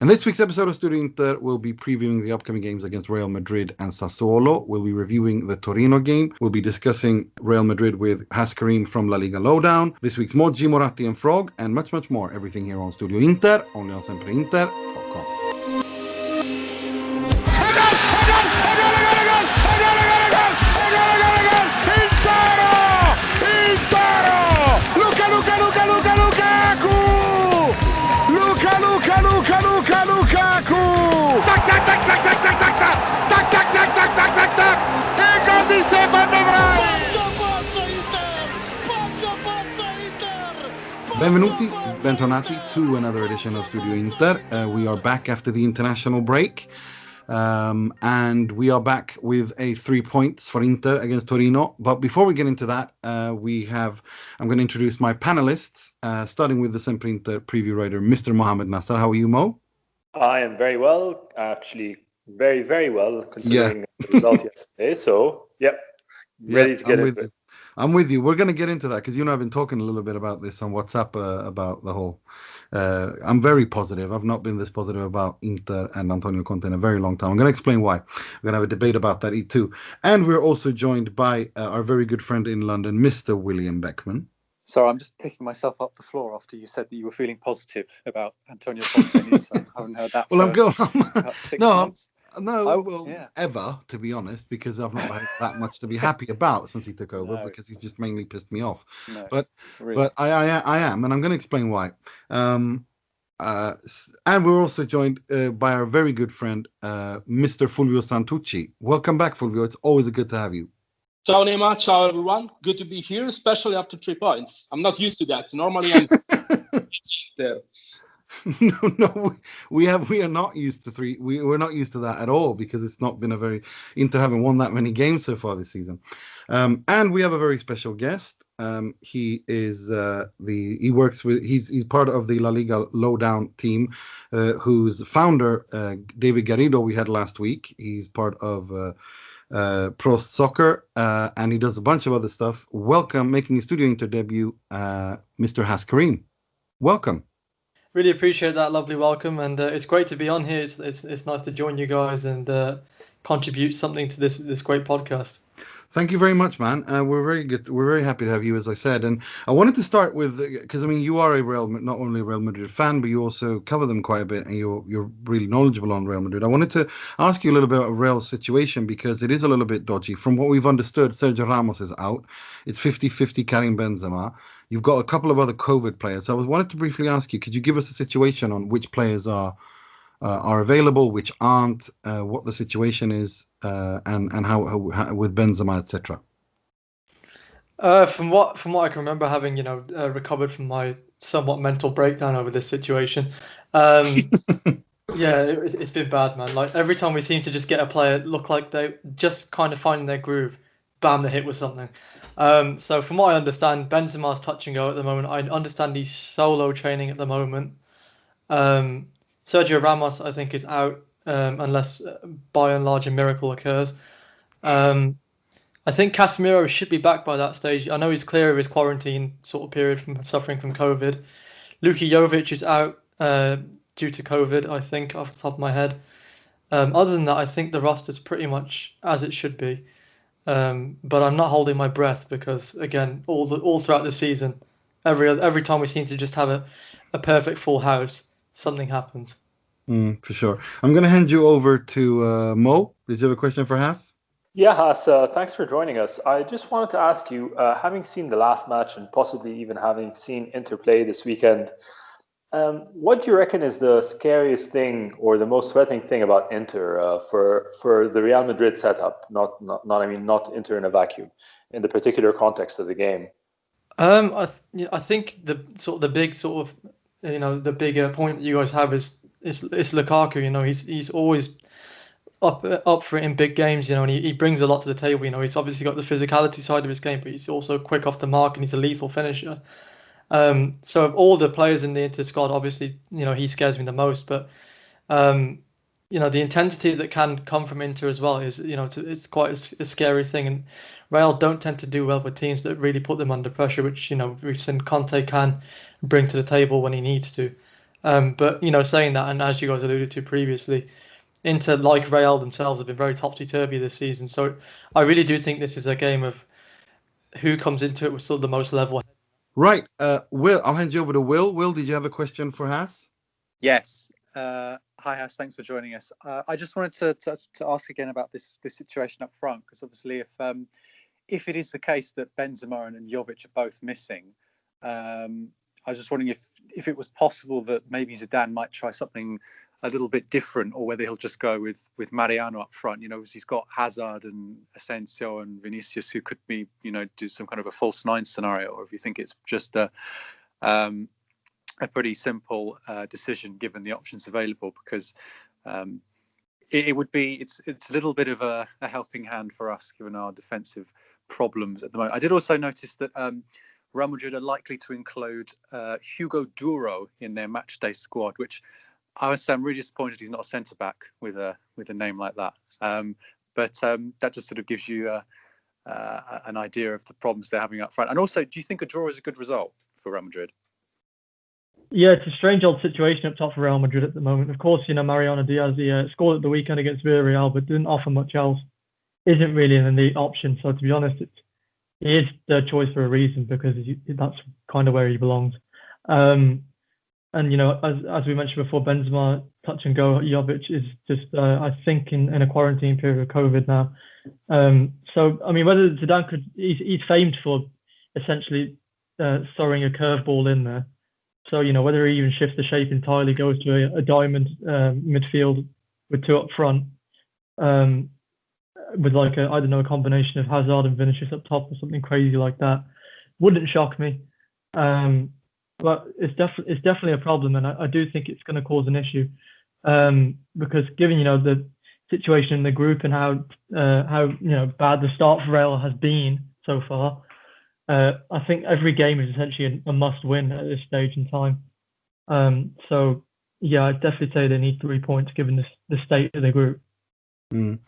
And this week's episode of Studio Inter will be previewing the upcoming games against Real Madrid and Sassuolo. We'll be reviewing the Torino game. We'll be discussing Real Madrid with Hassan Karim from La Liga Lowdown. This week's Moggi, Moratti and Frog, and much, much more. Everything here on Studio Inter, only on SempreInter.com. Benvenuti, bentornati to another edition of Studio Inter. We are back after the international break, and we are back with 3 points for Inter against Torino. But before we get into that, I'm going to introduce my panelists, starting with the SempreInter preview writer, Mr. Mohamed Nassar. How are you, Mo? I am very well, actually, very, very well, considering the result yesterday. So, ready to get into it. I'm with you. We're going to get into that because you and I have been talking a little bit about this on WhatsApp about the whole. I'm very positive. I've not been this positive about Inter and Antonio Conte in a very long time. I'm going to explain why. We're going to have a debate about that too. And we're also joined by our very good friend in London, Mr. William Beckman. Sorry, I'm just picking myself up the floor after you said that you were feeling positive about Antonio Conte. I haven't heard that well, for about 6 months. Ever, to be honest, because I've not had that much to be happy about since he took over, because he's just mainly pissed me off. No, but really. but I am, and I'm going to explain why. And we're also joined by our very good friend, Mr. Fulvio Santucci. Welcome back, Fulvio. It's always good to have you. Ciao, Nima. Ciao, everyone. Good to be here, especially after 3 points. I'm not used to that. Normally, I'm there. No, we are not used to three. We're not used to that at all because it's not been Inter haven't won that many games so far this season. And we have a very special guest. He is he's part of the La Liga Lowdown team, whose founder David Garrido we had last week. He's part of Prost Soccer, and he does a bunch of other stuff. Welcome, making his Studio Inter debut, Mr. Hassan Karim. Welcome. Really appreciate that lovely welcome, and it's great to be on here. It's nice to join you guys and contribute something to this great podcast. Thank you very much, man. We're very good. We're very happy to have you, as I said. And I wanted to start with, because I mean, you are not only a Real Madrid fan, but you also cover them quite a bit, and you're really knowledgeable on Real Madrid. I wanted to ask you a little bit about Real's situation because it is a little bit dodgy. From what we've understood, Sergio Ramos is out. It's 50-50 Karim Benzema. You've got a couple of other COVID players. So I wanted to briefly ask you, could you give us a situation on which players are available, which aren't, what the situation is, and how with Benzema, etc. From what I can remember, having recovered from my somewhat mental breakdown over this situation, it's been bad, man. Like every time we seem to just get a player look like they just kind of finding their groove, bam, the hit with something. So from what I understand, Benzema's touch and go at the moment. I understand he's solo training at the moment. Sergio Ramos, I think, is out unless by and large a miracle occurs. I think Casemiro should be back by that stage. I know he's clear of his quarantine sort of period from suffering from COVID. Luka Jovic is out due to COVID, I think, off the top of my head. Other than that, I think the roster's pretty much as it should be. But I'm not holding my breath because, again, all throughout the season, every time we seem to just have a perfect full house, something happens. For sure. I'm going to hand you over to Mo. Did you have a question for Hass? Yeah, Hass, thanks for joining us. I just wanted to ask you, having seen the last match and possibly even having seen Inter play this weekend, what do you reckon is the scariest thing or the most threatening thing about Inter for the Real Madrid setup? Not Inter in a vacuum, in the particular context of the game. I think the bigger point that you guys have is Lukaku. He's always up for it in big games. And he brings a lot to the table. He's obviously got the physicality side of his game, but he's also quick off the mark and he's a lethal finisher. So of all the players in the Inter squad, obviously, he scares me the most. But the intensity that can come from Inter as well is, it's quite a scary thing. And Real don't tend to do well with teams that really put them under pressure, which we've seen Conte can bring to the table when he needs to. But saying that, and as you guys alluded to previously, Inter, like Real themselves, have been very topsy-turvy this season. So I really do think this is a game of who comes into it with still the most level. Right. Will, I'll hand you over to Will. Will, did you have a question for Haas? Yes. Hi, Haas. Thanks for joining us. I just wanted to ask again about this situation up front, because obviously if it is the case that Benzema and Jovic are both missing, I was just wondering if it was possible that maybe Zidane might try something a little bit different, or whether he'll just go with Mariano up front. He's got Hazard and Asensio and Vinicius, who could be, do some kind of a false nine scenario, or if you think it's just a pretty simple decision given the options available, because it's a little bit of a helping hand for us given our defensive problems at the moment. I did also notice that Real Madrid are likely to include Hugo Duro in their matchday squad, which I would say I'm really disappointed he's not a centre back with a name like that. But that just sort of gives you an idea of the problems they're having up front. And also, do you think a draw is a good result for Real Madrid? Yeah, it's a strange old situation up top for Real Madrid at the moment. Of course, Mariano Diaz, he scored at the weekend against Villarreal, but didn't offer much else. Isn't really an elite option. So to be honest, he is their choice for a reason, because that's kind of where he belongs. And as we mentioned before, Benzema, touch and go. Jovic is just, I think, in a quarantine period of COVID now. So I mean, whether Zidane he's famed for essentially throwing a curveball in there. So whether he even shifts the shape entirely, goes to a diamond midfield with two up front, with like a combination of Hazard and Vinicius up top or something crazy like that, wouldn't shock me. But it's definitely a problem, and I do think it's going to cause an issue, because given the situation in the group and how bad the start for Real has been so far, I think every game is essentially a must-win at this stage in time. So yeah, I'd definitely say they need 3 points given the state of the group. I'm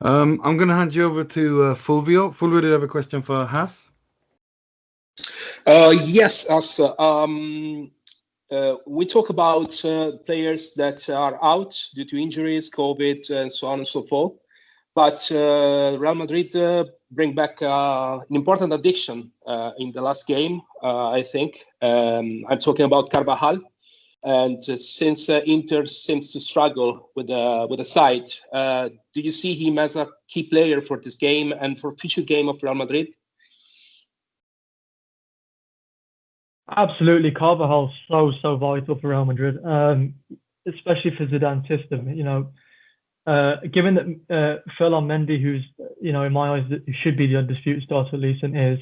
going to hand you over to Fulvio. Fulvio, did you have a question for Haas? Yes, we talk about players that are out due to injuries, COVID, and so on and so forth. But Real Madrid bring back an important addition in the last game, I think. I'm talking about Carvajal. And since Inter seems to struggle with the side, do you see him as a key player for this game and for future game of Real Madrid? Absolutely, Carvajal's so vital for Real Madrid, especially for Zidane's system. Given that Ferland Mendy, who's in my eyes should be the undisputed starter, at least, and is,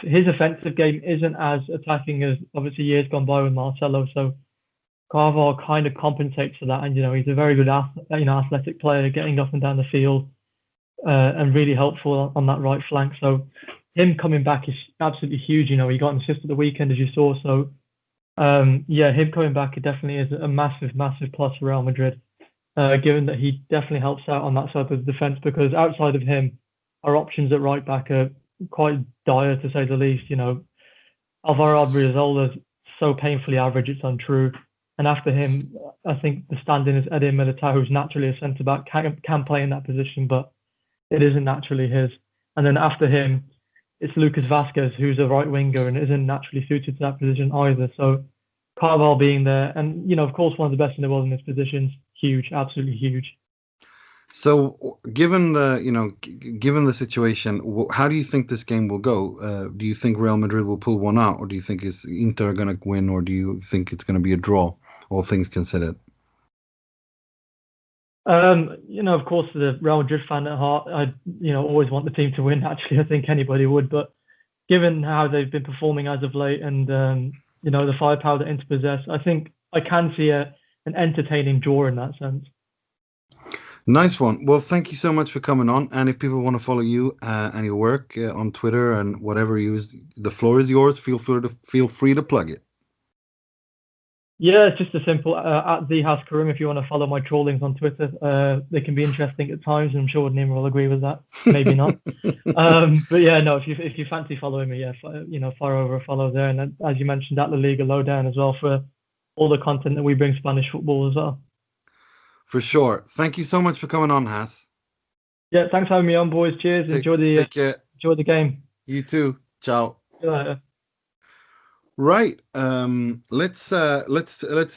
his offensive game isn't as attacking as obviously years gone by with Marcelo. So Carvajal kind of compensates for that, and he's a very good athletic player, getting up and down the field, and really helpful on that right flank. So him coming back is absolutely huge. He got an assist at the weekend, as you saw. So him coming back, it definitely is a massive plus for Real Madrid, given that he definitely helps out on that side of the defense, because outside of him, our options at right back are quite dire, to say the least. Alvaro Odriozola's so painfully average, it's untrue. And after him, I think the stand-in is Eder Militao, who's naturally a centre-back, can play in that position, but it isn't naturally his. And then after him, it's Lucas Vazquez, who's a right winger and isn't naturally suited to that position either. So Carvajal being there, and of course, one of the best in the world in this position, huge, absolutely huge. So, given the situation, how do you think this game will go? Do you think Real Madrid will pull one out, or do you think Inter going to win, or do you think it's going to be a draw, all things considered? Of course, the Real Madrid fan at heart, I always want the team to win. Actually, I think anybody would, but given how they've been performing as of late, and the firepower that Inter possess, I think I can see an entertaining draw in that sense. Nice one. Well, thank you so much for coming on. And if people want to follow you and your work on Twitter and whatever you use, the floor is yours. Feel free to plug it. Yeah, it's just a simple at the Hassan Karim if you want to follow my trollings on Twitter. They can be interesting at times, and I'm sure Nima will agree with that. Maybe not. But yeah, no. If you fancy following me, fire over a follow there. And as you mentioned, at La Liga Lowdown as well for all the content that we bring Spanish football as well. For sure. Thank you so much for coming on, Hass. Yeah, thanks for having me on, boys. Cheers. Enjoy the game. You too. Ciao. See you later. Right. Let's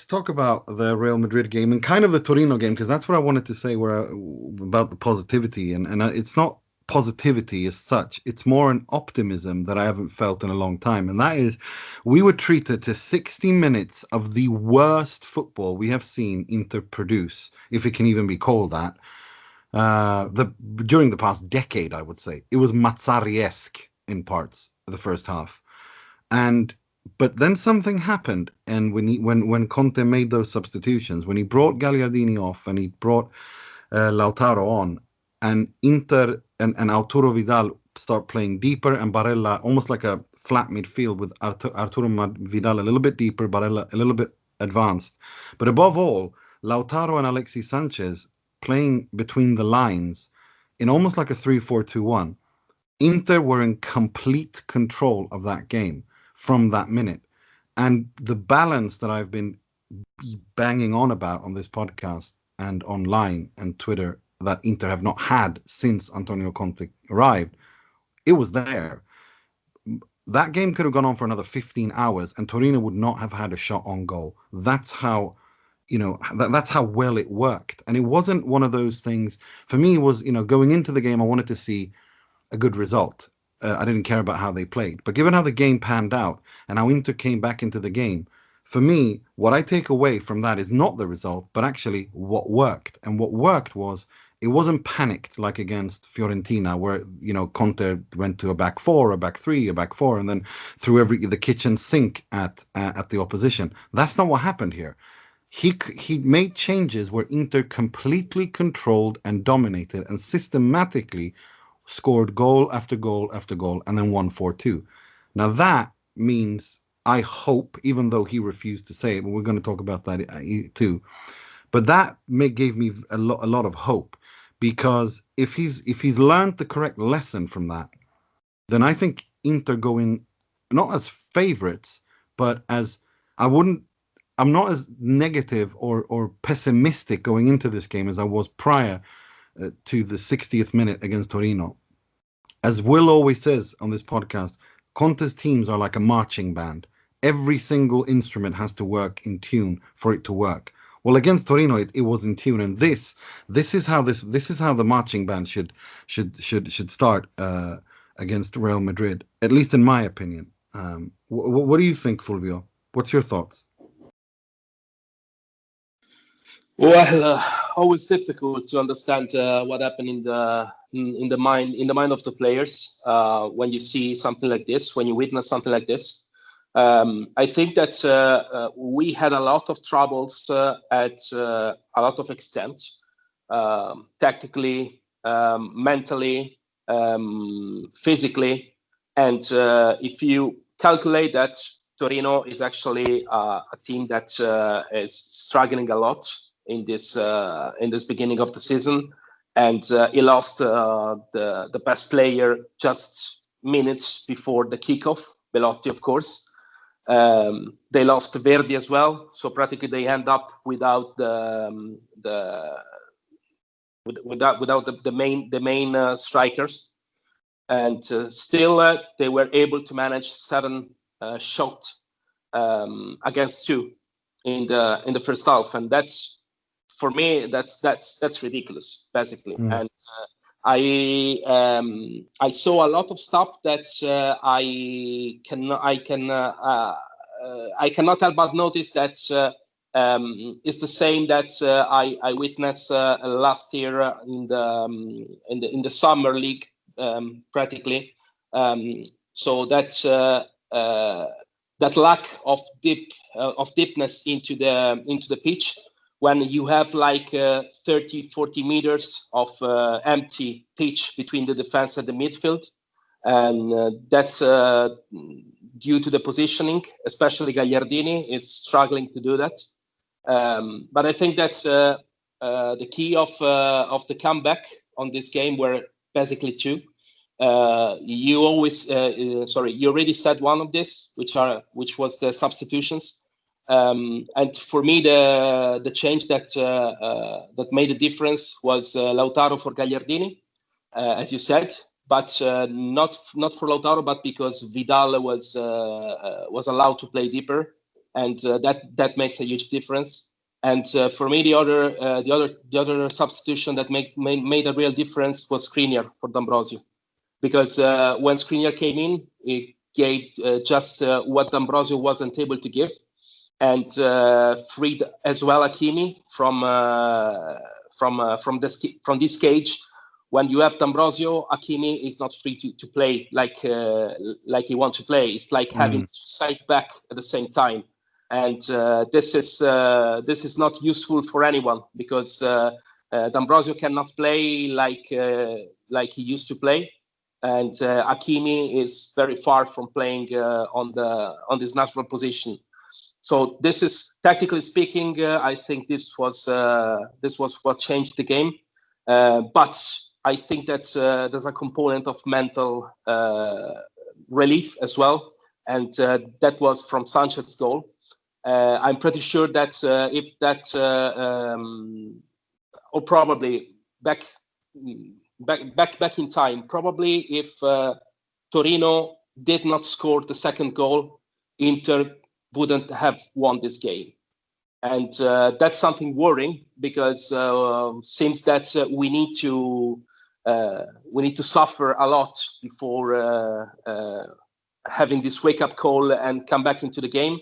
talk about the Real Madrid game and kind of the Torino game, because that's what I wanted to say about the positivity, and it's not positivity as such. It's more an optimism that I haven't felt in a long time, and that is we were treated to 60 minutes of the worst football we have seen Inter produce, if it can even be called that. During the past decade, I would say it was Mazzarri-esque in parts of the first half, but then something happened, and when Conte made those substitutions, when he brought Gagliardini off and he brought Lautaro on, and Inter and Arturo Vidal start playing deeper, and Barella almost like a flat midfield with Arturo Vidal a little bit deeper, Barella a little bit advanced, but above all, Lautaro and Alexis Sanchez playing between the lines in almost like a 3-4-2-1. Inter were in complete control of that game from that minute. And the balance that I've been banging on about on this podcast and online and Twitter that Inter have not had since Antonio Conte arrived, it was there. That game could have gone on for another 15 hours and Torino would not have had a shot on goal. That's how, that's how well it worked. And it wasn't one of those things. For me, it was, going into the game, I wanted to see a good result. I didn't care about how they played. But given how the game panned out and how Inter came back into the game, for me, what I take away from that is not the result, but actually what worked. And what worked was it wasn't panicked like against Fiorentina, where, Conte went to a back four, a back three, a back four, and then threw the kitchen sink at the opposition. That's not what happened here. He made changes where Inter completely controlled and dominated and systematically scored goal after goal after goal, and then won 4-2. Now that means, I hope, even though he refused to say it, but we're going to talk about that too, but that gave me a lot of hope, because if he's learned the correct lesson from that, then I think Inter go in not as favorites, but as I'm not as negative or pessimistic going into this game as I was prior to the 60th minute against Torino. As Will always says on this podcast, Conte's teams are like a marching band. Every single instrument has to work in tune for it to work. Well, against Torino, it was in tune, and this is how the marching band should start against Real Madrid, at least in my opinion. What do you think, Fulvio? What's your thoughts? Well, always difficult to understand what happened in the mind of the players when you see something like this, when you witness something like this. I think that we had a lot of troubles at a lot of extent, tactically, mentally, physically, and if you calculate that, Torino is actually a team that is struggling a lot in this beginning of the season, and he lost the best player just minutes before the kickoff, Belotti, of course. They lost Verdi as well, so practically they end up without the main strikers, and still they were able to manage 7 shots against 2 in the first half, and that's, for me, that's ridiculous, basically. And I saw a lot of stuff that I cannot help but notice that is the same that I witnessed last year in the summer league, practically. So that lack of deepness into the pitch, when you have like 30-40 meters of empty pitch between the defense and the midfield, and that's due to the positioning, especially Gagliardini is struggling to do that. But I think that the key of the comeback on this game were basically 2. You already said one of this, which was the substitutions. And for me, the change that made a difference was Lautaro for Gagliardini, as you said, but not for Lautaro, but because Vidal was allowed to play deeper, and that makes a huge difference. And for me, the other substitution that made a real difference was Skriniar for D'Ambrosio, because when Skriniar came in, it gave just what D'Ambrosio wasn't able to give, and freed as well Hakimi from this cage. When you have D'Ambrosio, Hakimi is not free to play like he wants to play. It's like having sight back at the same time, and this is not useful for anyone, because D'Ambrosio cannot play like he used to play, and Hakimi is very far from playing on this natural position. So this is, tactically speaking, I think this was what changed the game. But I think that there's a component of mental relief as well, and that was from Sanchez's goal. I'm pretty sure that if that, or probably back in time, probably if Torino did not score the second goal, Inter wouldn't have won this game. And that's something worrying, because seems that we need to suffer a lot before having this wake-up call and come back into the game.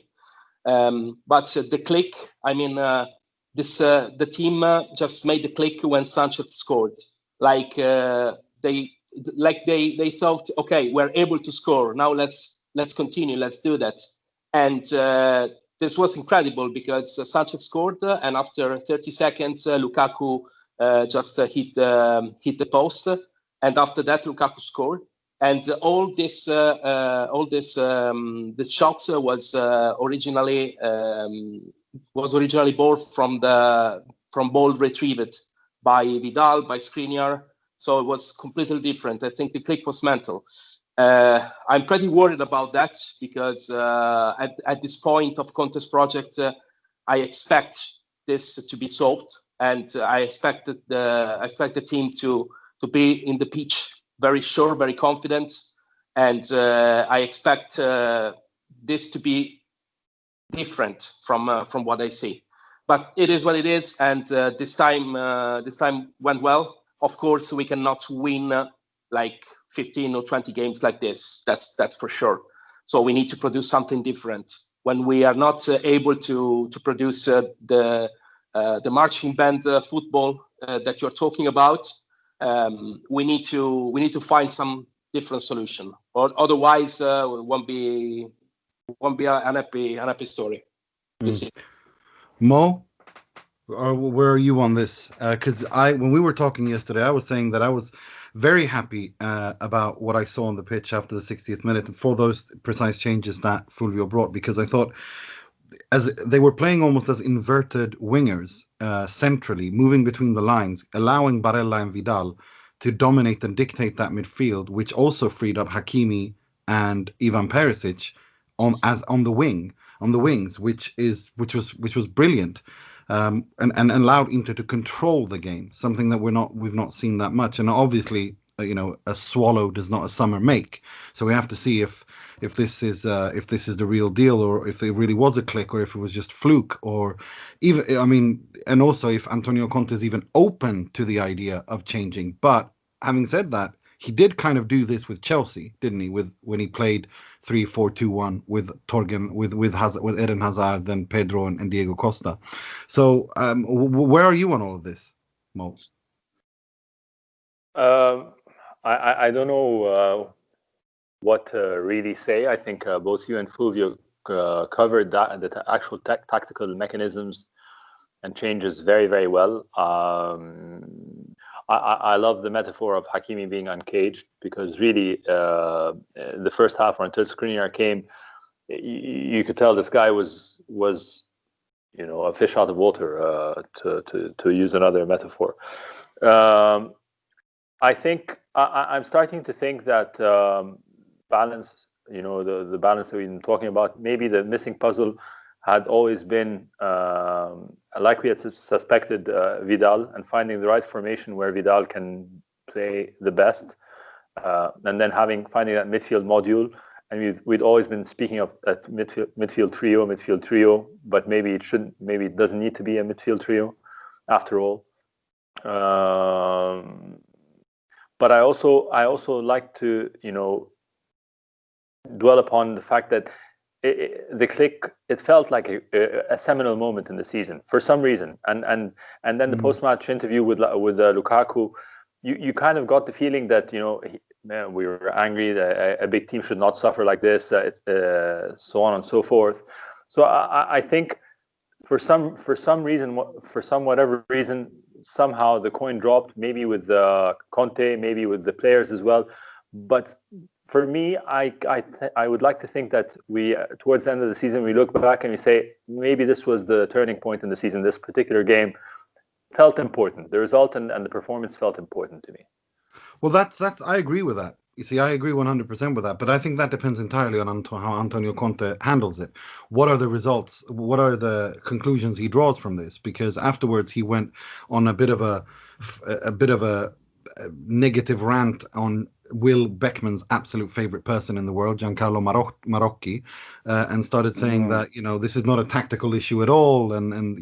But the click, I mean, the team just made the click when Sanchez scored. Like they thought, okay, we're able to score. Now let's continue. Let's do that. And this was incredible, because Sanchez scored, and after 30 seconds, Lukaku just hit the post, and after that, Lukaku scored. And all this the shots was originally ball from ball retrieved by Vidal, by Skriniar. So it was completely different. I think the click was mental. I'm pretty worried about that, because at this point of Conte's project, I expect this to be solved, and I expect the team to be in the pitch very sure, very confident, and I expect this to be different from what I see. But it is what it is, and this time went well. Of course, we cannot win like 15 or 20 games like this. That's for sure. So we need to produce something different. When we are not able to produce the marching band football that you're talking about, we need to find some different solution, or otherwise it won't be an happy story. Mo, where are you on this? Because when we were talking yesterday, I was saying that I was very happy about what I saw on the pitch after the 60th minute, and for those precise changes that Fulvio brought, because I thought, as they were playing almost as inverted wingers centrally, moving between the lines, allowing Barella and Vidal to dominate and dictate that midfield, which also freed up Hakimi and Ivan Perisic on the wings, which was brilliant. And allowed Inter to control the game, something that we've not seen that much. And obviously, a swallow does not a summer make. So we have to see if this is the real deal, or if it really was a click, or if it was just fluke, or even, and also if Antonio Conte is even open to the idea of changing. But having said that, he did kind of do this with Chelsea, didn't he? When he played 3-4-2-1 with Torgen, with Eden Hazard and Pedro and Diego Costa. So where are you on all of this, Mo? I don't know what to really say. I think both you and Fulvio covered the actual tactical mechanisms and changes very, very well. I love the metaphor of Hakimi being uncaged, because really the first half, or until Skriniar came, you could tell this guy was a fish out of water, to use another metaphor. I think I'm starting to think that balance, the balance that we've been talking about, maybe the missing puzzle had always been, like we had suspected, Vidal, and finding the right formation where Vidal can play the best, and then finding that midfield module. And we'd always been speaking of that midfield trio, but maybe it doesn't need to be a midfield trio after all. But I also like to, dwell upon the fact that the click, it felt like a seminal moment in the season for some reason, and then the post-match interview with Lukaku, you kind of got the feeling that we were angry that a big team should not suffer like this, so on and so forth. So I think for whatever reason, somehow the coin dropped, maybe with Conte, maybe with the players as well. But for me, I would like to think that we, towards the end of the season, we look back and we say, maybe this was the turning point in the season. This particular game felt important. The result and the performance felt important to me. Well, that's I agree with that. You see, I agree 100% with that, but I think that depends entirely on how Antonio Conte handles it. What are the results? What are the conclusions he draws from this? Because afterwards he went on a bit of a negative rant on Will Beckman's absolute favorite person in the world, Giancarlo Marocchi, and started saying that this is not a tactical issue at all, and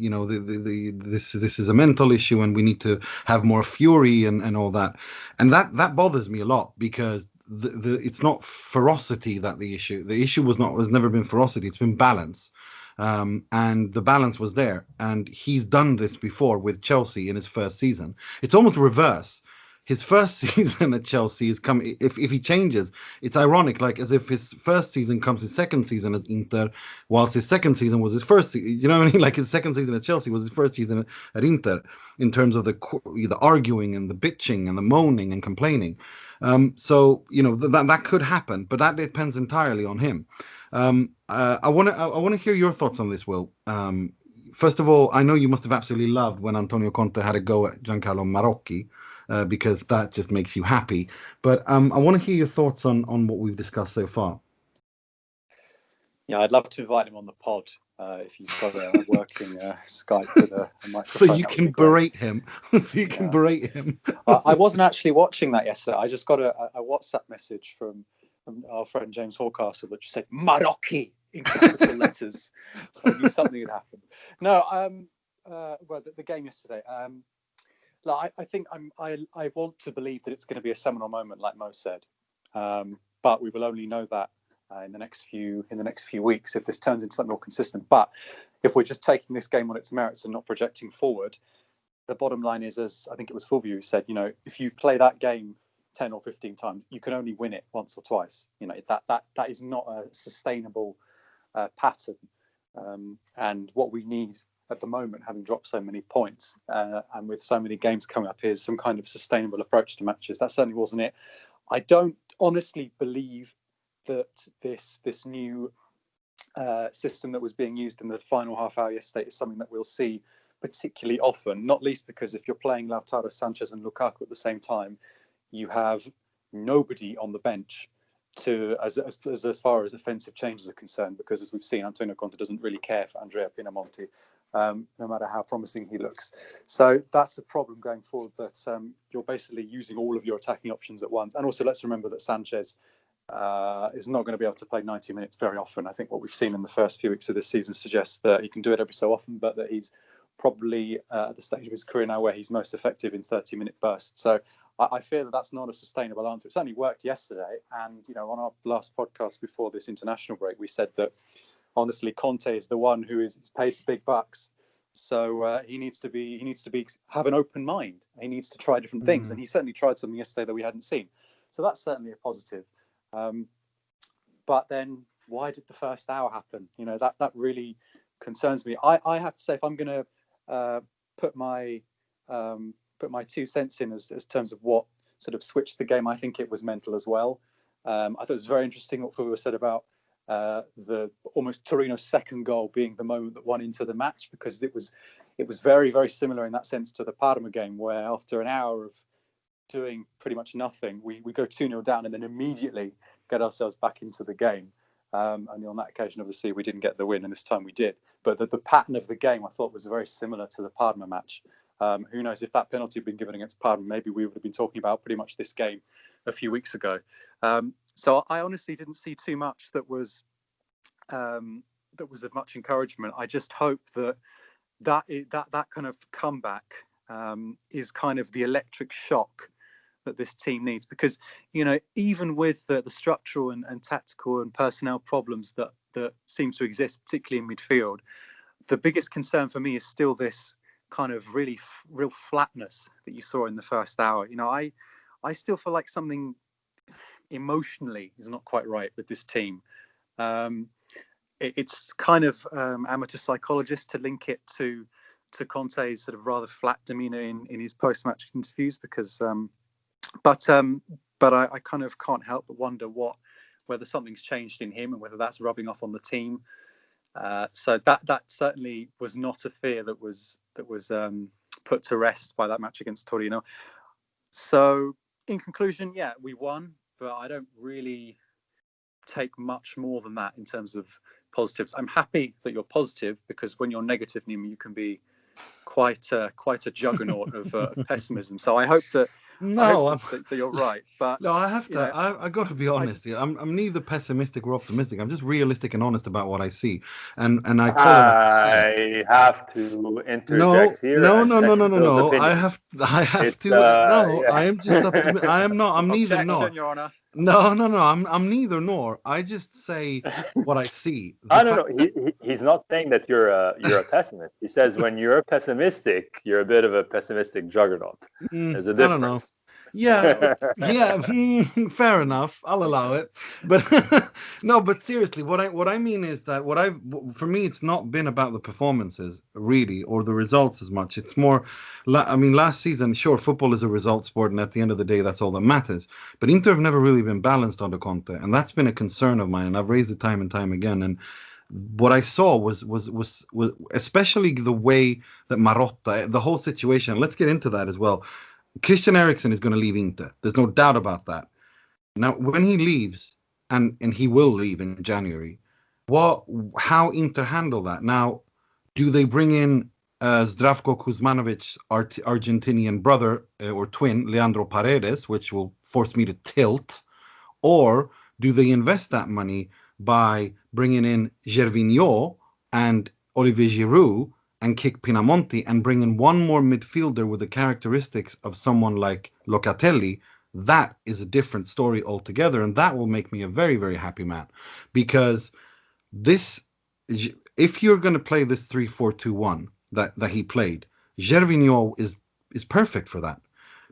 this is a mental issue, and we need to have more fury and all that, and that bothers me a lot, because it's not ferocity that the issue was never been ferocity. It's been balance. And the balance was there, and he's done this before with Chelsea in his first season. It's almost reverse. His first season at Chelsea is coming. If he changes, it's ironic, like as if his first season comes his second season at Inter, whilst his second season was his first season. You know what I mean? Like his second season at Chelsea was his first season at Inter, in terms of the arguing and the bitching and the moaning and complaining. So that could happen, but that depends entirely on him. I want to hear your thoughts on this, Will. First of all, I know you must have absolutely loved when Antonio Conte had a go at Giancarlo Marocchi, because that just makes you happy. But I want to hear your thoughts on what we've discussed so far. Yeah, I'd love to invite him on the pod if he's got a working Skype with a microphone. So you can berate him. Berate him. I wasn't actually watching that yesterday. I just got a WhatsApp message from our friend James Horcastle that just said Marocchi in capital letters. So I knew something had happened. No, well, the game yesterday. I think I want to believe that it's going to be a seminal moment, like Mo said, but we will only know that in the next few weeks if this turns into something more consistent. But if we're just taking this game on its merits and not projecting forward, the bottom line is, as I think it was Fulvio who said, if you play that game 10 or 15 times, you can only win it once or twice. That is not a sustainable pattern, and what we need at the moment, having dropped so many points and with so many games coming up, is some kind of sustainable approach to matches. That certainly wasn't it. I don't honestly believe that this new system that was being used in the final half hour yesterday is something that we'll see particularly often, not least because if you're playing Lautaro, Sanchez and Lukaku at the same time, you have nobody on the bench as far as offensive changes are concerned, because as we've seen, Antonio Conte doesn't really care for Andrea Pinamonti, no matter how promising he looks. So that's a problem going forward, that you're basically using all of your attacking options at once. And also let's remember that Sanchez is not going to be able to play 90 minutes very often. I think what we've seen in the first few weeks of this season suggests that he can do it every so often, but that he's probably at the stage of his career now where he's most effective in 30-minute bursts. So I fear that that's not a sustainable answer. It certainly worked yesterday. And, on our last podcast before this international break, we said that, honestly, Conte is the one who is paid the big bucks. So he needs to have an open mind. He needs to try different things. And he certainly tried something yesterday that we hadn't seen. So that's certainly a positive. But then why did the first hour happen? That really concerns me. I have to say, if I'm going to put my 2 cents in as terms of what sort of switched the game, I think it was mental as well. I thought it was very interesting what Fulvio said about the almost Torino's second goal being the moment that won into the match, because it was very, very similar in that sense to the Parma game, where after an hour of doing pretty much nothing, we go 2-0 down and then immediately get ourselves back into the game. Only on that occasion, obviously, we didn't get the win, and this time we did. But the pattern of the game, I thought, was very similar to the Parma match. Who knows if that penalty had been given against Parma, maybe we would have been talking about pretty much this game a few weeks ago. So I honestly didn't see too much that was of much encouragement. I just hope that kind of comeback is kind of the electric shock that this team needs, because even with the structural and tactical and personnel problems that seem to exist, particularly in midfield, the biggest concern for me is still this kind of real flatness that you saw in the first hour. I still feel like something emotionally is not quite right with this team. It's kind of amateur psychologist to link it to Conte's sort of rather flat demeanour in his post-match interviews, because but I kind of can't help but wonder whether something's changed in him and whether that's rubbing off on the team. So that certainly was not a fear that was put to rest by that match against Torino. So in conclusion, yeah, we won, but I don't really take much more than that in terms of positives. I'm happy that you're positive, because when you're negative, Nima, you can be quite a juggernaut of pessimism. So I hope that that you're right. But no, I have to. I got to be honest. I'm neither pessimistic or optimistic. I'm just realistic and honest about what I see, and I call it. I have to interject here. No. Opinion. I have to. Yeah. I am just optimistic. I am not. I'm neither nor. Your Honor. No. I'm neither nor. I just say what I see. No. He's not saying that you're a pessimist. He says when you're pessimistic, you're a bit of a pessimistic juggernaut. There's a difference. I don't know. Yeah, fair enough. I'll allow it. But no, but seriously, what I mean is that for me, it's not been about the performances really or the results as much. It's more, last season, sure, football is a result sport, and at the end of the day, that's all that matters. But Inter have never really been balanced under Conte, and that's been a concern of mine, and I've raised it time and time again. And what I saw was especially the way that Marotta, the whole situation. Let's get into that as well. Christian Eriksen is going to leave Inter. There's no doubt about that. Now, when he leaves, and he will leave in January, how Inter handle that? Now, do they bring in Zdravko Kuzmanovic's Argentinian brother or twin, Leandro Paredes, which will force me to tilt? Or do they invest that money by bringing in Gervinho and Olivier Giroud and kick Pinamonti and bring in one more midfielder with the characteristics of someone like Locatelli? That is a different story altogether, and that will make me a very, very happy man, because if you're going to play this 3-4-2-1 that he played, Gervinho is perfect for that,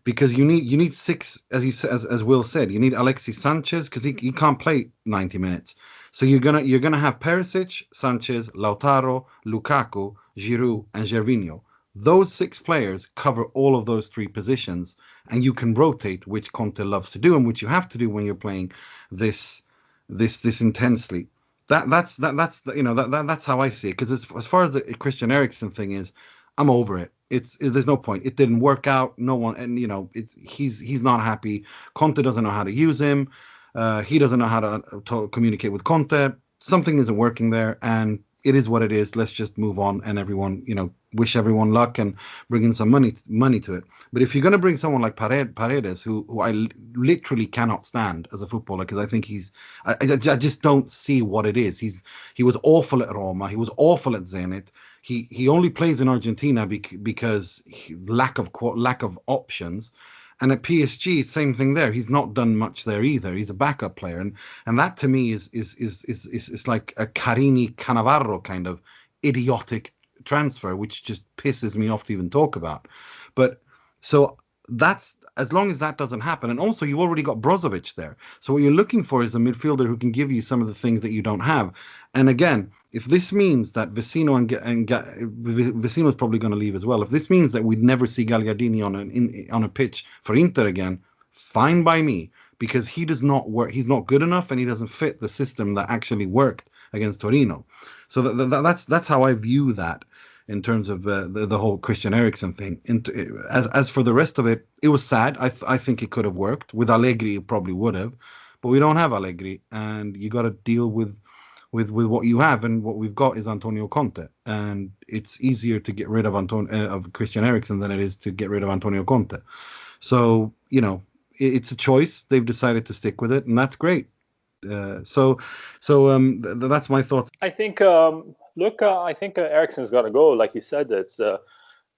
because you need six, as Will said, you need Alexis Sanchez, because he can't play 90 minutes. So you're gonna have Perisic, Sanchez, Lautaro, Lukaku, Giroud, and Gervinho. Those 6 players cover all of those 3 positions, and you can rotate, which Conte loves to do, and which you have to do when you're playing this intensely. That's how I see it. Because as far as the Christian Eriksen thing is, I'm over it. There's no point. It didn't work out. No one, and he's not happy. Conte doesn't know how to use him. He doesn't know how to communicate with Conte. Something isn't working there, and it is what it is. Let's just move on, and everyone, wish everyone luck and bring in some money to it. But if you're going to bring someone like Paredes, who I literally cannot stand as a footballer, because I think I just don't see what it is. He was awful at Roma. He was awful at Zenit. He only plays in Argentina because lack of options. And at PSG, same thing there. He's not done much there either. He's a backup player, and that to me is like a Carini Cannavaro kind of idiotic transfer, which just pisses me off to even talk about. But so that's, as long as that doesn't happen, and also you already got Brozovic there. So what you're looking for is a midfielder who can give you some of the things that you don't have. And again, if this means that Vecino's probably going to leave as well, if this means that we'd never see Gagliardini on a pitch for Inter again, fine by me, because he does not work. He's not good enough, and he doesn't fit the system that actually worked against Torino. So that's how I view that in terms of the whole Christian Eriksen thing. As for the rest of it, it was sad. I think it could have worked with Allegri. It probably would have, but we don't have Allegri, and you got to deal with with what you have, and what we've got is Antonio Conte, and it's easier to get rid of Christian Eriksen than it is to get rid of Antonio Conte. So it's a choice. They've decided to stick with it, and that's great. That's my thoughts. I think I think Eriksen's got to go. Like you said,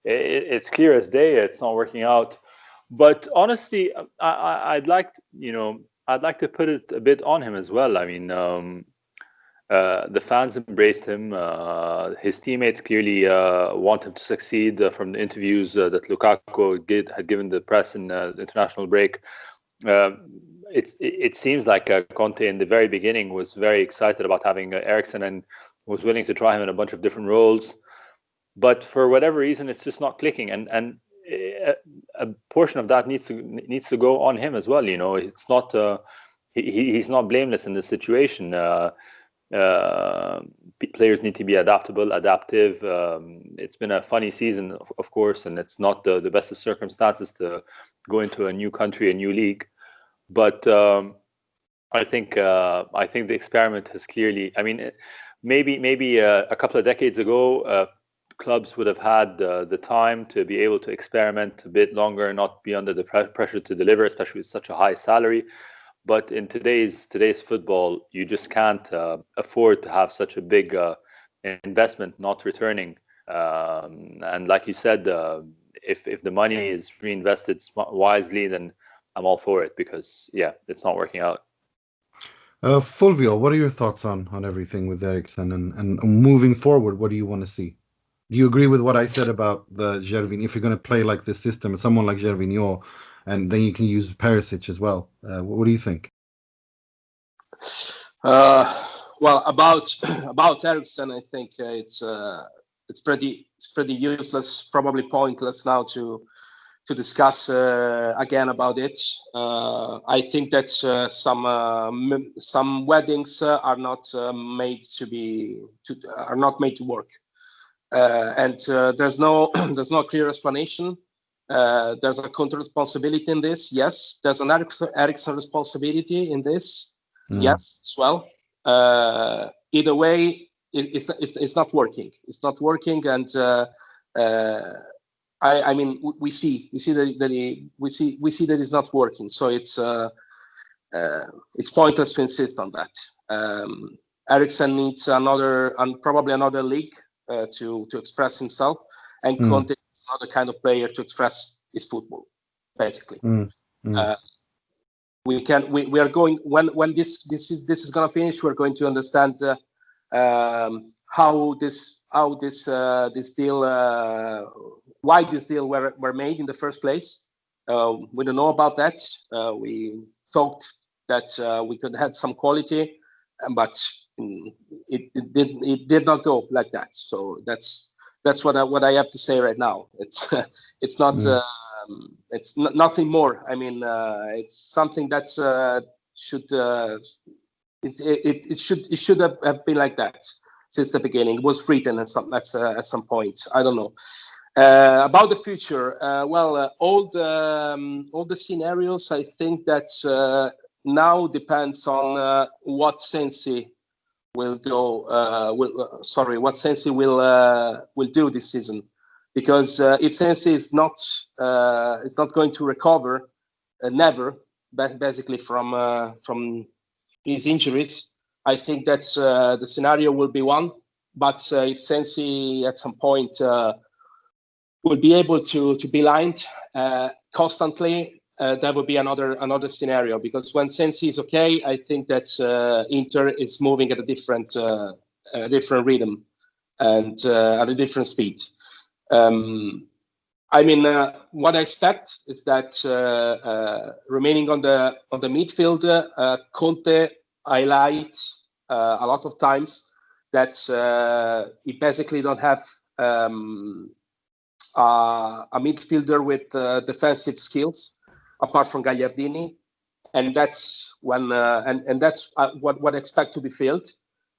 it's clear as day. It's not working out. But honestly, I'd like to put it a bit on him as well. I mean, the fans embraced him. His teammates clearly want him to succeed. From the interviews that Lukaku had given the press in the international break, it seems like Conte in the very beginning was very excited about having Eriksen and was willing to try him in a bunch of different roles. But for whatever reason, it's just not clicking, and a portion of that needs to go on him as well. It's not he's not blameless in this situation. Players need to be adaptive. It's been a funny season, of course, and it's not the best of circumstances to go into a new country, a new league. But I think the experiment has clearly. I mean, maybe a couple of decades ago, clubs would have had the time to be able to experiment a bit longer and not be under the pressure to deliver, especially with such a high salary. But in today's football, you just can't afford to have such a big investment not returning. And like you said, if the money is reinvested wisely, then I'm all for it, because it's not working out. Fulvio, what are your thoughts on everything with Eriksen and moving forward? What do you want to see? Do you agree with what I said about the Gervinho? If you're going to play like this system, someone like Gervinho, and then you can use Perisic as well. What do you think? Well, about Eriksen, I think it's pretty useless, probably pointless now to discuss again about it. I think that some weddings are not made to work, and there's no clear explanation. There's a counter responsibility in this. Yes, there's an Eriksen responsibility in this. Yes, as well. Either way, it's not working. It's not working, and I mean, we see that it's not working. So it's pointless to insist on that. Eriksen needs probably another league to express himself, and Conte is not the kind of player to express his football, basically. We are going, when this is going to finish, we're going to understand how this deal, why this deal were made in the first place. We don't know about that. We thought that we could have some quality, but it did not go like that. So that's what I have to say right now. It's not. It's nothing more. I mean, it's something that it should have been like that since the beginning. It was written at some point. I don't know about the future. All the scenarios, I think that now depends on what Sensi will go. What Sensi will do this season. Because if Sensi is not going to recover, never, basically from his injuries, I think that the scenario will be one. But if Sensi at some point will be able to be lined constantly, that would be another scenario. Because when Sensi is okay, I think that Inter is moving at a different rhythm and at a different speed. I mean, what I expect is that remaining on the midfield, Conte highlights a lot of times that he basically don't have a midfielder with defensive skills apart from Gagliardini, and that's when and that's what I expect to be filled.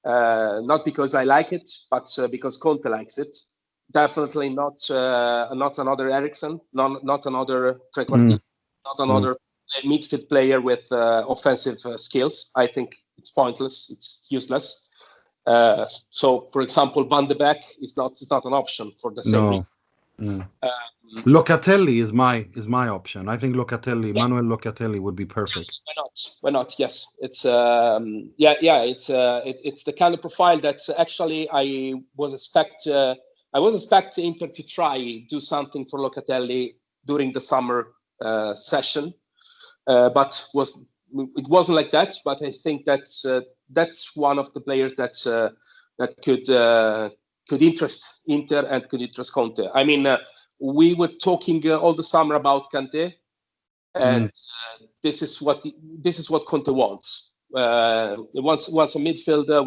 Not because I like it, but because Conte likes it. Definitely not another Eriksen, not another trequartista, not another midfield player with offensive skills. I think it's pointless, it's useless. So, for example, Van de Beek is not an option for the same reason. Mm. Locatelli is my option. I think Manuel Locatelli would be perfect. Why not? Yes, it's it's the kind of profile that actually I was expecting Inter to try do something for Locatelli during the summer session, but it wasn't like that. But I think that's one of the players that could interest Inter and could interest Conte. I mean, we were talking all the summer about Kanté, and this is what Conte wants. He wants a midfielder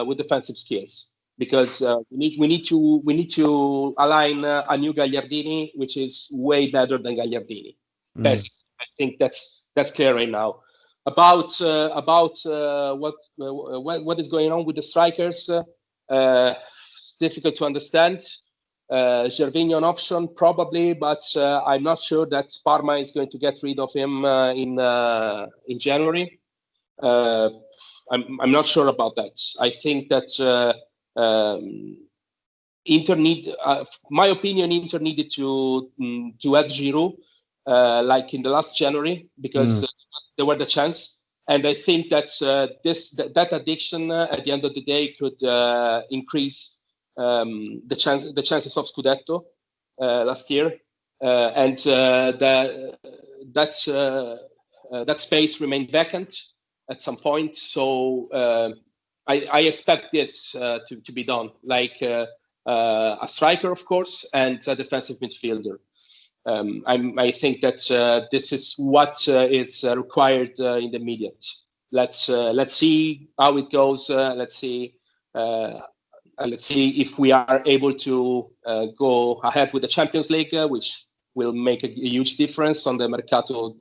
with defensive skills, because we need to align a new Gagliardini, which is way better than Gagliardini. Best. I think that's clear right now. About what is going on with the strikers, it's difficult to understand. Gervinho an option probably, but I'm not sure that Parma is going to get rid of him in January. I'm not sure about that. I think that Inter my opinion, Inter needed to add Giroud like in the last January, because there were the chance, and I think that that addiction at the end of the day could increase the chances of Scudetto last year, and that space remained vacant at some point. So I expect this to be done, like a striker, of course, and a defensive midfielder. I think that this is what is required in the immediate. Let's see how it goes. Let's see if we are able to go ahead with the Champions League, which will make a huge difference on the Mercato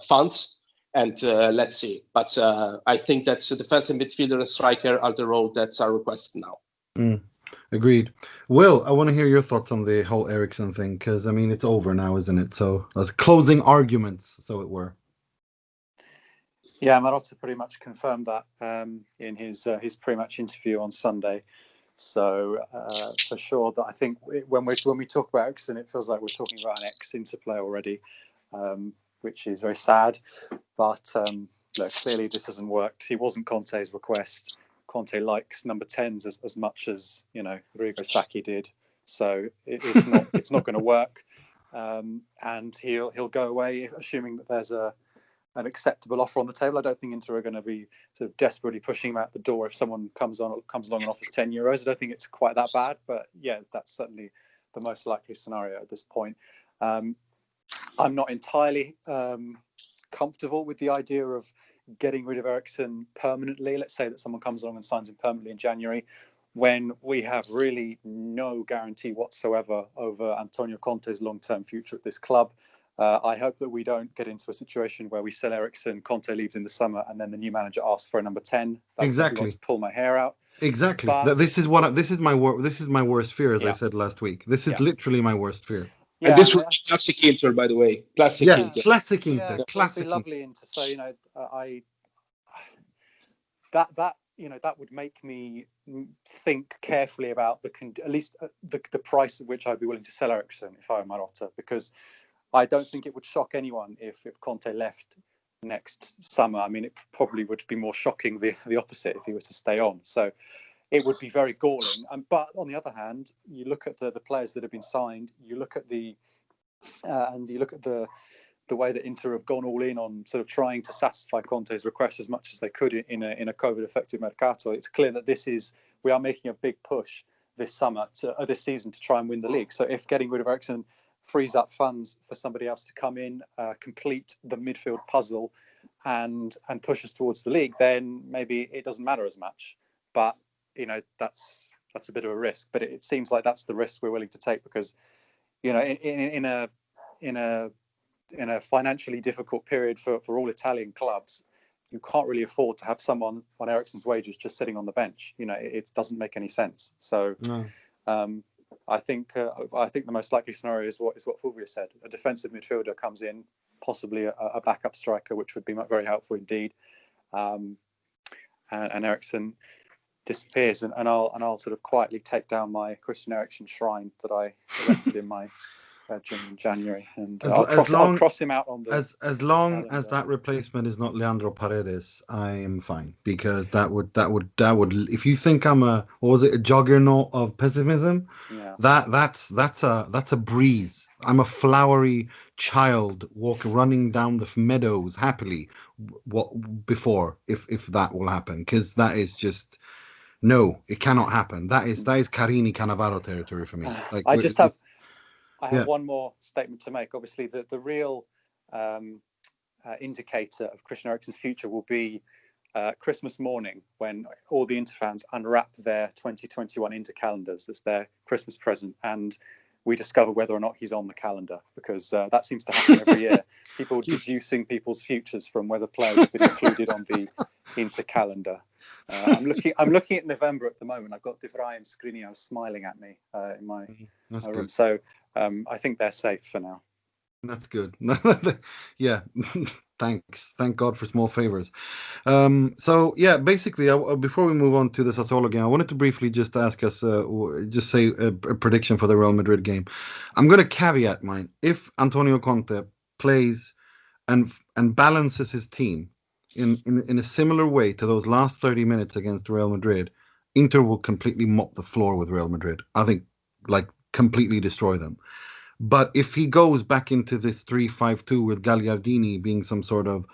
funds. And let's see. But I think that the defensive midfielder and striker are the roles that are requested now. Agreed. Will, I want to hear your thoughts on the whole Eriksen thing, because I mean it's over now, isn't it? So as closing arguments, so it were. Yeah, Moratti pretty much confirmed that in his pre-match interview on Sunday. So for sure, that I think when we talk about Eriksen, it feels like we're talking about an ex-Inter player already, which is very sad. But look, clearly this hasn't worked. He wasn't Conte's request. Conte likes number 10s as much as Rodrigo Sacchi did. So it's not going to work, and he'll go away, assuming that there's an acceptable offer on the table. I don't think Inter are going to be sort of desperately pushing him out the door if someone comes along and offers €10. I don't think it's quite that bad, but yeah, that's certainly the most likely scenario at this point. I'm not entirely comfortable with the idea of getting rid of Eriksen permanently. Let's say that someone comes along and signs him permanently in January, when we have really no guarantee whatsoever over Antonio Conte's long-term future at this club. I hope that we don't get into a situation where we sell Eriksen, Conte leaves in the summer, and then the new manager asks for a number 10. Exactly. I want to pull my hair out. Exactly. But this is my worst fear, as I said last week. This is literally my worst fear. Yeah, and this was classic Inter, by the way. Classic Inter. Classic Inter. Classic. It'd be lovely Inter. So that would make me think carefully about at least the price at which I'd be willing to sell Eriksen if I were Marotta, because I don't think it would shock anyone if Conte left next summer. I mean, it probably would be more shocking the opposite if he were to stay on. So it would be very galling. But on the other hand, you look at the players that have been signed. You look at the way that Inter have gone all in on sort of trying to satisfy Conte's request as much as they could in a COVID-affected Mercato. It's clear that we are making a big push this season to try and win the league. So if getting rid of Eriksen frees up funds for somebody else to come in, complete the midfield puzzle, and push us towards the league, then maybe it doesn't matter as much. But that's a bit of a risk. But it seems like that's the risk we're willing to take, because in a financially difficult period for all Italian clubs, you can't really afford to have someone on Eriksen's wages just sitting on the bench. It doesn't make any sense. So I think the most likely scenario is what Fulvio said. A defensive midfielder comes in, possibly a backup striker, which would be very helpful indeed. And Eriksen disappears, and I'll sort of quietly take down my Christian Eriksen shrine that I erected in my bedroom in January, and I'll cross him out on the. As long calendar. as that replacement is not Leandro Paredes, I am fine, because that would if you think I'm a juggernaut of pessimism, that's a breeze. I'm a flowery child running down the meadows happily. Before if that will happen, because that is just. No, it cannot happen. That is Carini Cannavaro territory for me. I have one more statement to make. Obviously, the real indicator of Christian Eriksen's future will be Christmas morning, when all the Inter fans unwrap their 2021 Inter calendars as their Christmas present, and we discover whether or not he's on the calendar, because that seems to happen every year. People deducing people's futures from whether players have been included on the Inter calendar. I'm looking at November at the moment. I've got De Vrij and Skriniar smiling at me in my room. So I think they're safe for now. That's good. Yeah. Thanks. Thank God for small favors. So yeah, basically, before we move on to the Sassuolo game, I wanted to briefly just ask us, just say a prediction for the Real Madrid game. I'm going to caveat mine. If Antonio Conte plays and balances his team in a similar way to those last 30 minutes against Real Madrid, Inter will completely mop the floor with Real Madrid. I think, completely destroy them. But if he goes back into this 3-5-2 with Gagliardini being some sort of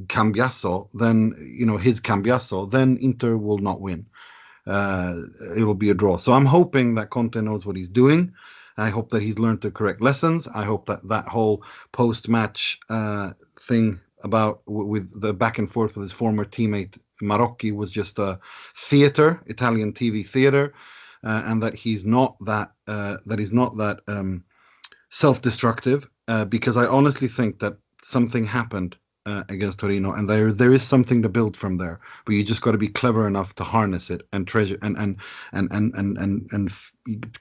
cambiasso, then his cambiasso, then Inter will not win. It will be a draw. So I'm hoping that Conte knows what he's doing. I hope that he's learned the correct lessons. I hope that whole post-match thing about with the back and forth with his former teammate Marocchi was just a theater, Italian TV theater, and that he's not that self-destructive, because I honestly think that something happened against Torino, and there is something to build from there. But you just got to be clever enough to harness it and treasure and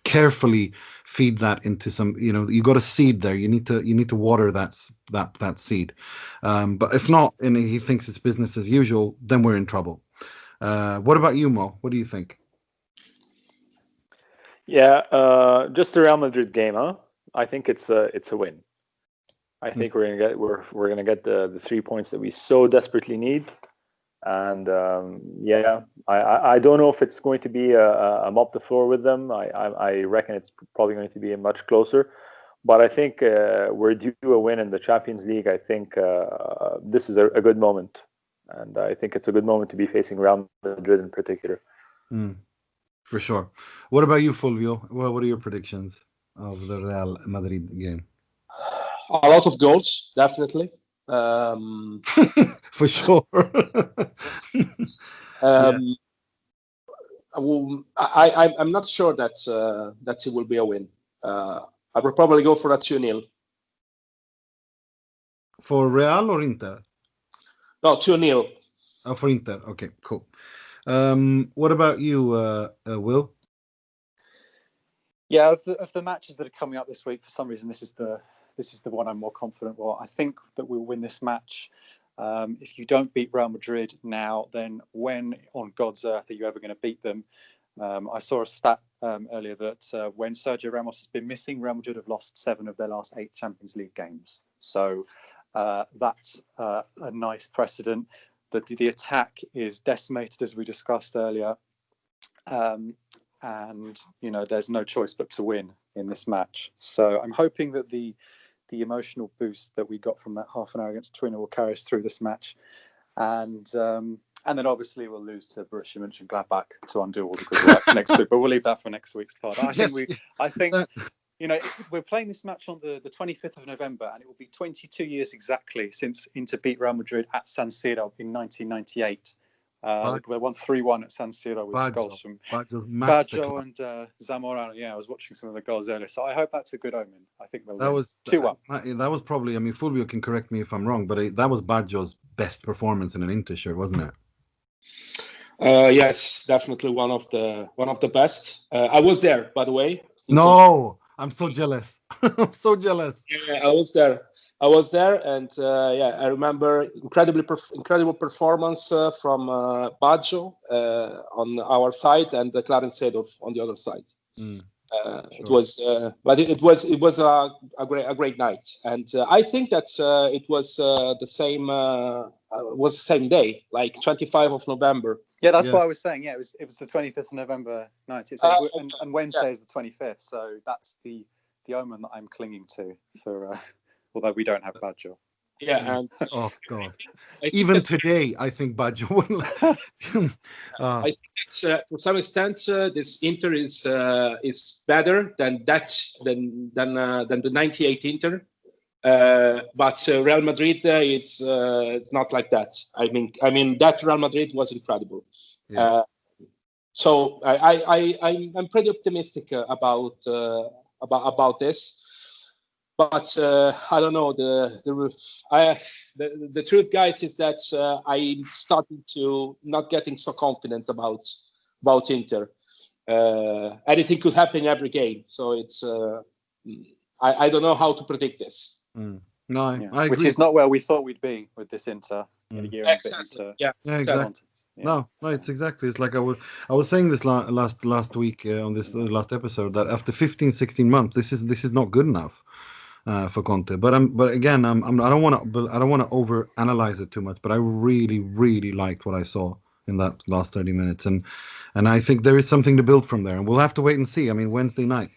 carefully feed that into some. You got a seed there. You need to water that seed. But if not, and he thinks it's business as usual, then we're in trouble. What about you, Mo? What do you think? Yeah, just the Real Madrid game, huh? I think it's a win. I think we're gonna get the 3 points that we so desperately need, and I don't know if it's going to be a mop the floor with them. I reckon it's probably going to be much closer, but I think we're due a win in the Champions League. I think this is a good moment, and I think it's a good moment to be facing Real Madrid in particular. For sure. What about you, Fulvio? What are your predictions of the Real Madrid game? A lot of goals, definitely. For sure. I'm not sure that it will be a win. I will probably go for a 2-0. For Real or Inter? No, 2-0. Oh, for Inter. Okay, cool. What about you, Will? Yeah, of the matches that are coming up this week, for some reason, this is the one I'm more confident. Well, I think that we'll win this match. If you don't beat Real Madrid now, then when on God's earth are you ever going to beat them? I saw a stat earlier that when Sergio Ramos has been missing, Real Madrid have lost 7 of their last 8 Champions League games. So that's a nice precedent. That the attack is decimated, as we discussed earlier. And there's no choice but to win in this match. So I'm hoping that the emotional boost that we got from that half an hour against Torino will carry us through this match, and then obviously we'll lose to Borussia Mönchengladbach to undo all the good work next week. But we'll leave that for next week's pod. I think we're playing this match on the 25th of November, and it will be 22 years exactly since Inter beat Real Madrid at San Siro in 1998. They won 3-1 at San Siro with goals from Baggio and Zamorano. Yeah, I was watching some of the goals earlier, so I hope that's a good omen. I think they'll win 2-1. That was probably, Fulvio can correct me if I'm wrong, but that was Baggio's best performance in an Inter shirt, wasn't it? Yes, definitely one of the best. I was there, by the way. No, I'm so jealous. I'm so jealous. Yeah, I was there. And I remember incredible performance from Baggio on our side and Clarence Seedorf on the other side. Sure. It was, but it was a great night, and I think that it was the same day, like 25 of November. Yeah, that's what I was saying. Yeah, it was the 25th of November night, and Wednesday is the 25th. So that's the omen that I'm clinging to for. Although we don't have Baggio. Yeah, and oh god, even today I think Baggio wouldn't. I think that to some extent this Inter is better than the '98 Inter, but Real Madrid it's not like that. I mean that Real Madrid was incredible. Yeah. So I'm pretty optimistic about this. But I don't know. The truth, guys, is that I'm starting to not getting so confident about Inter. Anything could happen every game, so it's I don't know how to predict this. No, I agree. Which is not where we thought we'd be with this Inter. Exactly. Yeah, exactly. No, it's exactly. It's like I was saying this last week on this last episode that after 15-16 months, this is not good enough. For Conte, but again, I don't want to over analyze it too much. But I really liked what I saw in that last 30 minutes, and I think there is something to build from there, and we'll have to wait and see. I mean, Wednesday night,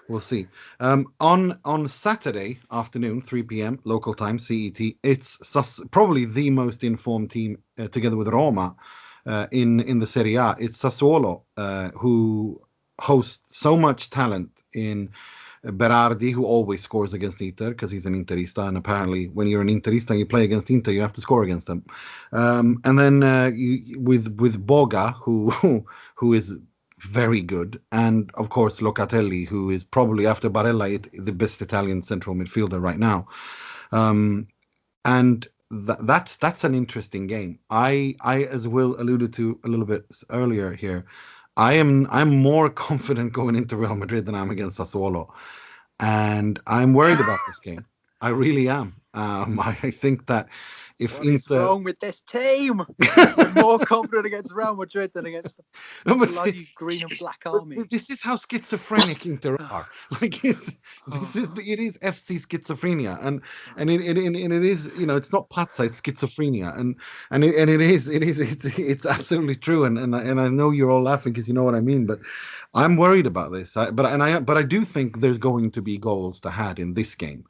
we'll see. On Saturday afternoon, 3 p.m. local time CET, it's probably the most informed team together with Roma in the Serie A. It's Sassuolo who hosts so much talent in Berardi, who always scores against Inter because he's an Interista, and apparently when you're an Interista and you play against Inter, you have to score against them. And then with Boga, who is very good, and of course Locatelli, who is probably after Barella the best Italian central midfielder right now. And that's an interesting game. I as Will alluded to a little bit earlier here, I'm more confident going into Real Madrid than I'm against Sassuolo, and I'm worried about this game. I really am. I think that if what is wrong with this team? I'm more confident against Real Madrid than against the bloody green and black army. This is how schizophrenic Inter are. Like it is FC schizophrenia, and it is, it's not pazza, it's schizophrenia, and it's absolutely true, and I know you're all laughing because you know what I mean, but I'm worried about this. But I do think there's going to be goals to had in this game.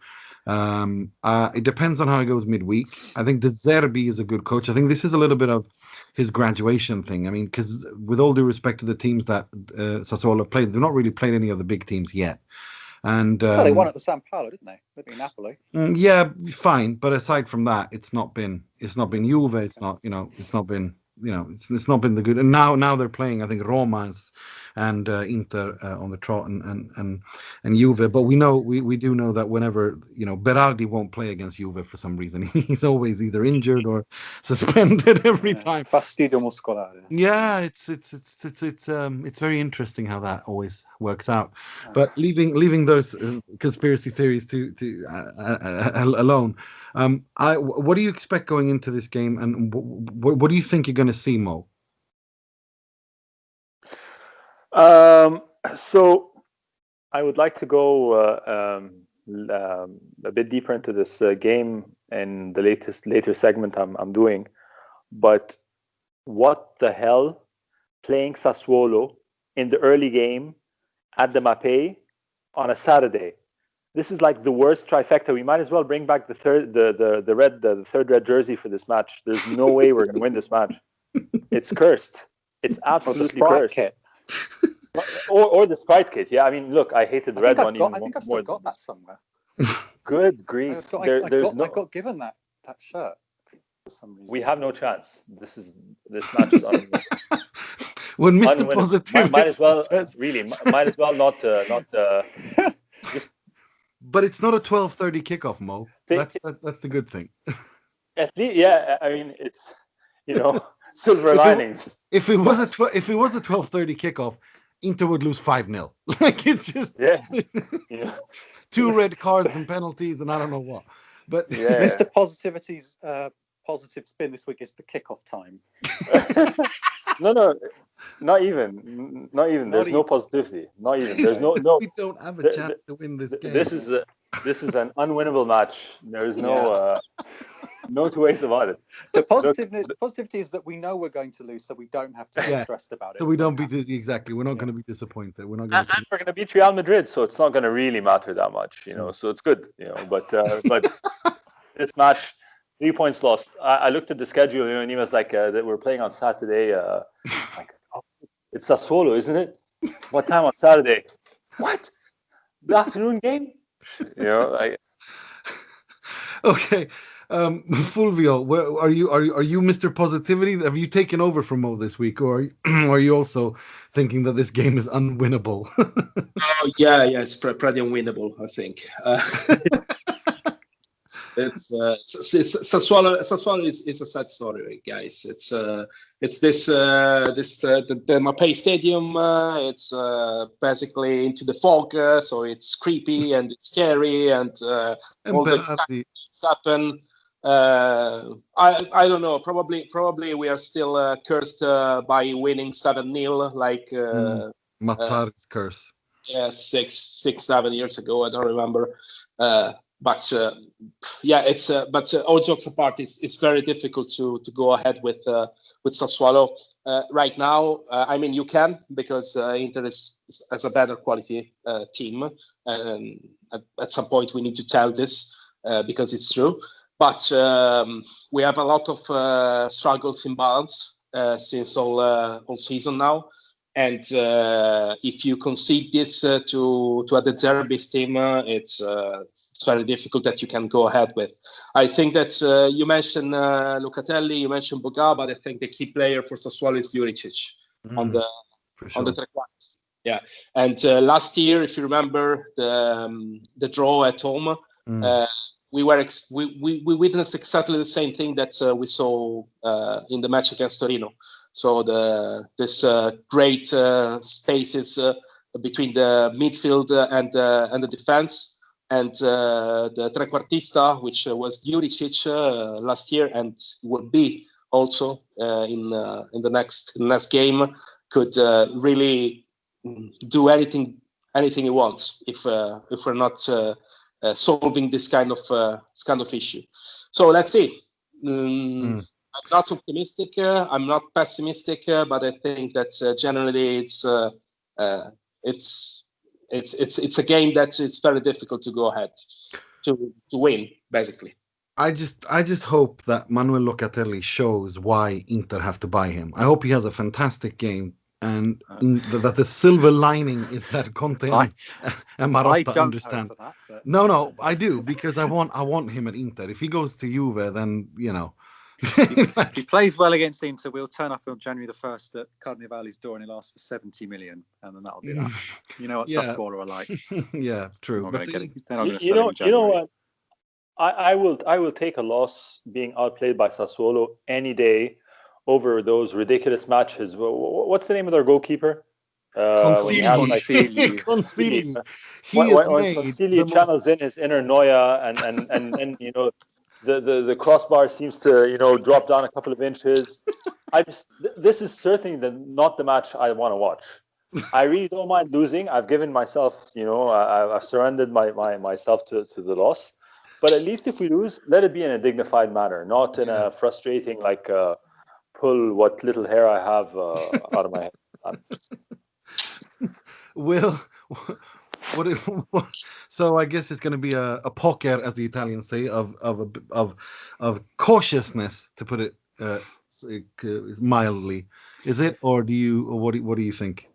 It depends on how it goes midweek. I think De Zerbi is a good coach. I think this is a little bit of his graduation thing. I mean, because with all due respect to the teams that Sassuolo played, they've not really played any of the big teams yet. And they won at the San Paolo, didn't they? They beat Napoli. Yeah, fine. But aside from that, it's not been Juve. It's not been the good. And now they're playing, I think, Roma and Inter on the trot and Juve. But we do know that whenever Berardi won't play against Juve for some reason, he's always either injured or suspended every time. Fastidio muscolare. Yeah, it's very interesting how that always works out. But leaving those conspiracy theories to alone. What do you expect going into this game, and what do you think you're going to see, Mo? So I would like to go a bit deeper into this game in the later segment I'm doing. But what the hell, playing Sassuolo in the early game at the Mapei on a Saturday? This is like the worst trifecta. We might as well bring back the third red jersey for this match. There's no way we're going to win this match. It's cursed. It's absolutely cursed. Kit. Or the Sprite kit. Yeah, I mean, look, I hated the red one. I think I've still got that somewhere. Good grief! I got given that shirt for some reason. We have no chance. This match is unwinnable. When Mr. Positive might as well not. But it's not a 12:30 kickoff, Mo. That's the good thing. At least, yeah. I mean, it's silver linings. If it was a 12:30 kickoff, Inter would lose 5-0. Like, it's just Yeah. 2 red cards and penalties, and I don't know what. But Yeah. Mr. Positivity's positive spin this week is the kickoff time. No, not even. There's no positivity. Not even. There's no. we don't have a chance to win this game. This is an unwinnable match. There is no no two ways about it. The positivity is that we know we're going to lose, so we don't have to get stressed about it. So we don't be exactly. We're not going to be disappointed. We're not going to. And we're going to beat Real Madrid, so it's not going to really matter that much, So it's good, But this match, 3 points lost. I looked at the schedule, and he was like, that we're playing on Saturday. Like, it's Sassuolo, isn't it? What time on Saturday? What? The afternoon game? Okay. Fulvio, are you Mr. Positivity? Have you taken over from Mo this week, or are you also thinking that this game is unwinnable? Oh yeah, it's pretty unwinnable, I think. It's Sassuolo is a sad story, guys. It's the Mapei Stadium. It's basically into the fog, so it's creepy and it's scary, and all the things happen. I don't know. Probably we are still cursed by winning 7-0, like Nassar's curse. Yeah, 6-7 years ago. I don't remember. But all jokes apart, it's very difficult to go ahead with Sassuolo right now. I mean, you can, because Inter has a better quality team, and at some point we need to tell this because it's true. But we have a lot of struggles in balance since all season now. And if you concede this to a De Zerbi's team, it's very difficult that you can go ahead with. I think that you mentioned Locatelli, you mentioned Boga, but I think the key player for Sassuolo is Juricic on the three-quarters. Yeah, and last year, if you remember the draw at home, we witnessed exactly the same thing that we saw in the match against Torino. So this great spaces between the midfield and the defense, and the trequartista, which was Juricic last year, and would be also in the next game, could really do anything he wants if we're not solving this kind of issue. So let's see. I'm not optimistic. I'm not pessimistic, but I think that generally it's a game that it's very difficult to go ahead to win. Basically, I just hope that Manuel Locatelli shows why Inter have to buy him. I hope he has a fantastic game, and that the silver lining is that Conte and Moratti understand. Hope for that, but... No, I do, because I want him at Inter. If he goes to Juve, then if he plays well against Inter, we'll turn up on January the 1st at Carnevale's door and he'll ask for 70 million, and then that'll be that. You know what Sassuolo are like. Yeah, true. But you know what? I will take a loss being outplayed by Sassuolo any day over those ridiculous matches. What's the name of their goalkeeper? Consigli. When Consigli channels in his inner Noia, and the crossbar seems to drop down a couple of inches. This is certainly not the match I want to watch. I really don't mind losing. I've given myself, I've surrendered myself to the loss. But at least if we lose, let it be in a dignified manner, not in a frustrating, like, pull what little hair I have out of my head. Will, so I guess it's going to be a poker, as the Italians say, of cautiousness, to put it mildly. Is it, or what do you think?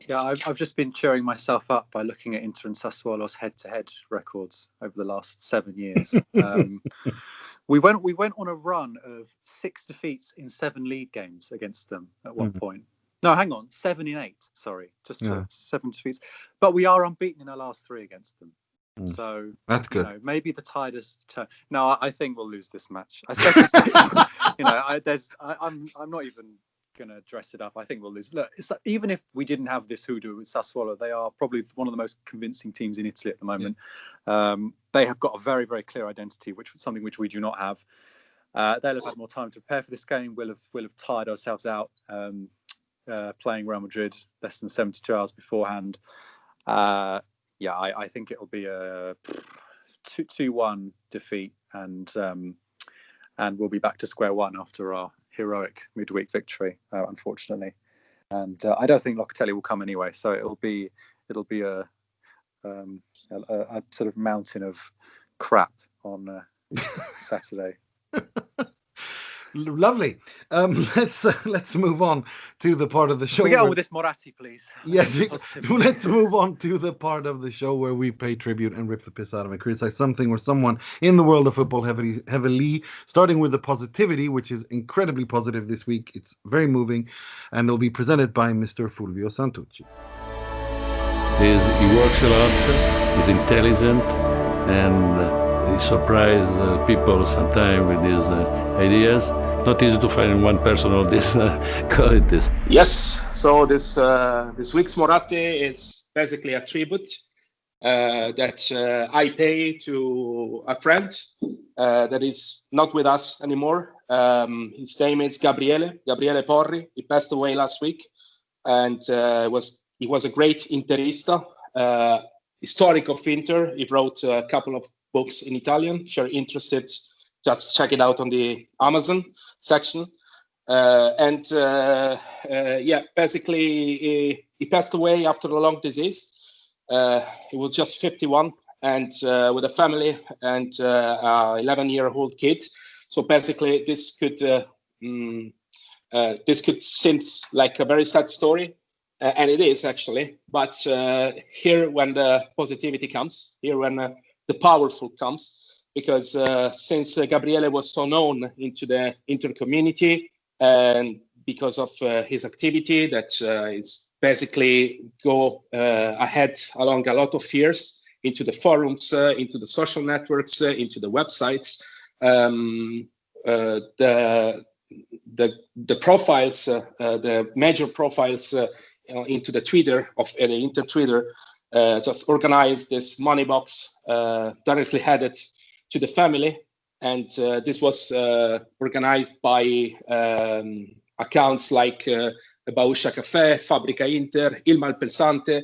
Yeah, I've just been cheering myself up by looking at Inter and Sassuolo's head-to-head records over the last 7 years. We went on a run of 6 defeats in 7 league games against them at one point. No, hang on, 7 in 8. Sorry, just 7 defeats. But we are unbeaten in our last 3 against them. So that's good. Maybe the tide has turned. No, I think we'll lose this match. I'm not even gonna dress it up. I think we'll lose. Look, even if we didn't have this hoodoo with Sassuolo, they are probably one of the most convincing teams in Italy at the moment. They have got a very, very clear identity, something which we do not have. They'll have had more time to prepare for this game. We'll have tired ourselves out playing Real Madrid less than 72 hours beforehand. I think it'll be a 2-1 defeat, and we'll be back to square one after our heroic midweek victory, unfortunately. And I don't think Locatelli will come anyway, so it'll be a sort of mountain of crap on Saturday. Lovely. Let's move on to the part of the show. Can we get on with this Moratti, please? Yes, let's move on to the part of the show where we pay tribute and rip the piss out of and criticize something or someone in the world of football heavily, starting with the positivity, which is incredibly positive this week. It's very moving, and it'll be presented by Mr. Fulvio Santucci. He works a lot, he's intelligent, and he surprises people sometimes with his ideas. Not easy to find one person all these qualities. Yes, so this week's Moratti is basically a tribute that I pay to a friend that is not with us anymore. His name is Gabriele Porri. He passed away last week, and he was a great Interista, historic of Inter. He wrote a couple of books in Italian. If you're interested, just check it out on the Amazon section. Basically, he passed away after a long disease. He was just 51 and with a family and an 11-year-old kid. So basically, this could seem like a very sad story, and it is actually. But here, when the positivity comes, here when the powerful comes, because since Gabriele was so known into the Inter community, and because of his activity that is basically go ahead along a lot of years into the forums, into the social networks, into the websites, the profiles, the major profiles into the Twitter of the Inter Twitter just organized this money box directly headed to the family, and this was organized by accounts like Bauscia Caffè, Fabbrica Inter, Il Malpensante,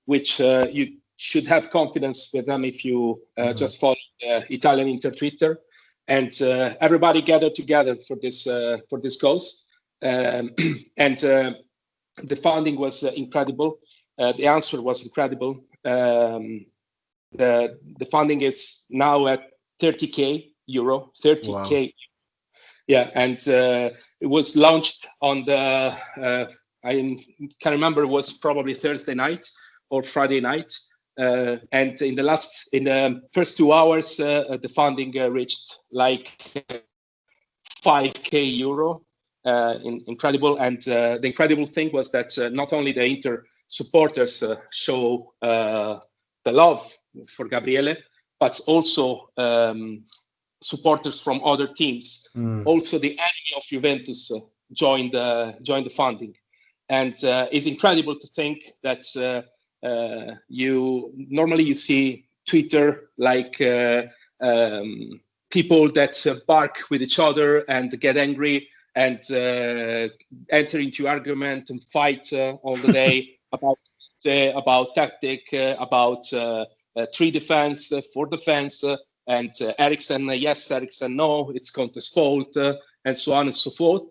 which you should have confidence with them if you just follow the Italian Inter Twitter. And everybody gathered together for this cause, and the funding was incredible. The answer was incredible. The funding is now at 30k euro. 30k. Wow. Yeah, and it was launched on the I can't remember. It was probably Thursday night or Friday night. And in the first 2 hours, the funding reached like 5k euro. Incredible. And the incredible thing was that not only the Inter supporters show the love for Gabriele, but also supporters from other teams. Also, the enemy of Juventus joined the funding, and it's incredible to think that you see Twitter like people that bark with each other and get angry and enter into argument and fight all the day about tactic, about 3 defense, 4 defense, and Eriksen yes, Eriksen no, it's Conte's fault, and so on and so forth.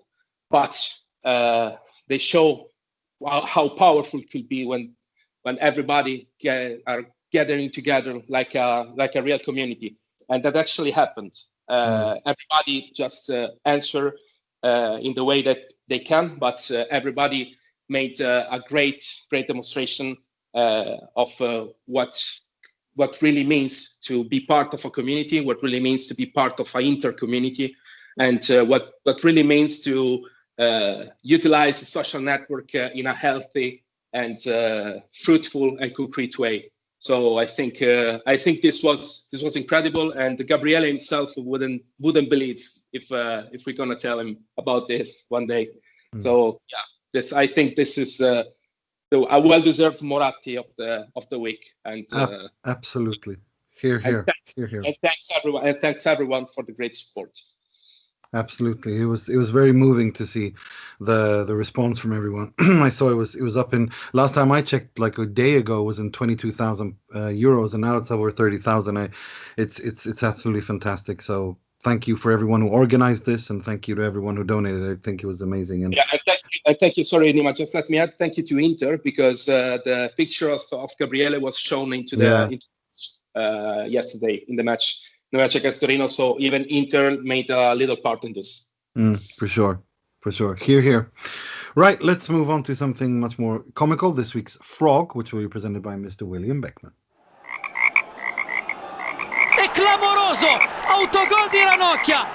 But they show how powerful it could be when everybody are gathering together like a real community, and that actually happened. Everybody just answer in the way that they can, but everybody made a great demonstration of what really means to be part of a community, what really means to be part of an Inter community, and what really means to utilize the social network in a healthy and fruitful and concrete way. So I think this was incredible, and Gabriele himself wouldn't believe if we're gonna tell him about this one day. So I think this is a well-deserved Moratti of the week. And absolutely, here. And thanks everyone for the great support. Absolutely, it was very moving to see the response from everyone. I saw it was up in, last time I checked, like a day ago, was in 22,000 euros, and now it's over 30,000. It's absolutely fantastic. So thank you for everyone who organized this, and thank you to everyone who donated. I think it was amazing. And thank you. Sorry, Nima, just let me add thank you to Inter, because the picture of Gabriele was shown into yesterday in the match against Torino. So even Inter made a little part in this. For sure. Here. Right, let's move on to something much more comical. This week's Frog, which will be presented by Mr. William Beckman. È clamoroso! Autogol di Ranocchia!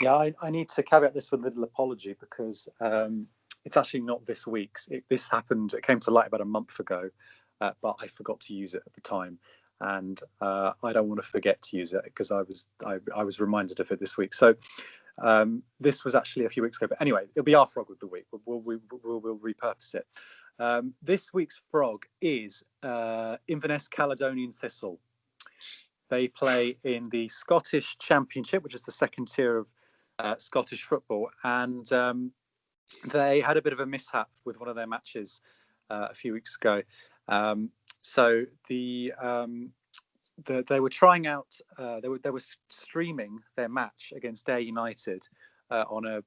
Yeah, I need to caveat this with a little apology, because it's actually not this week's. This happened, it came to light about a month ago, but I forgot to use it at the time. And I don't want to forget to use it, because I was reminded of it this week. So this was actually a few weeks ago. But anyway, it'll be our Frog of the week. We'll repurpose it. This week's Frog is Inverness Caledonian Thistle. They play in the Scottish Championship, which is the second tier of Scottish football. And they had a bit of a mishap with one of their matches a few weeks ago. So they were trying out. They were streaming their match against Ayr United on a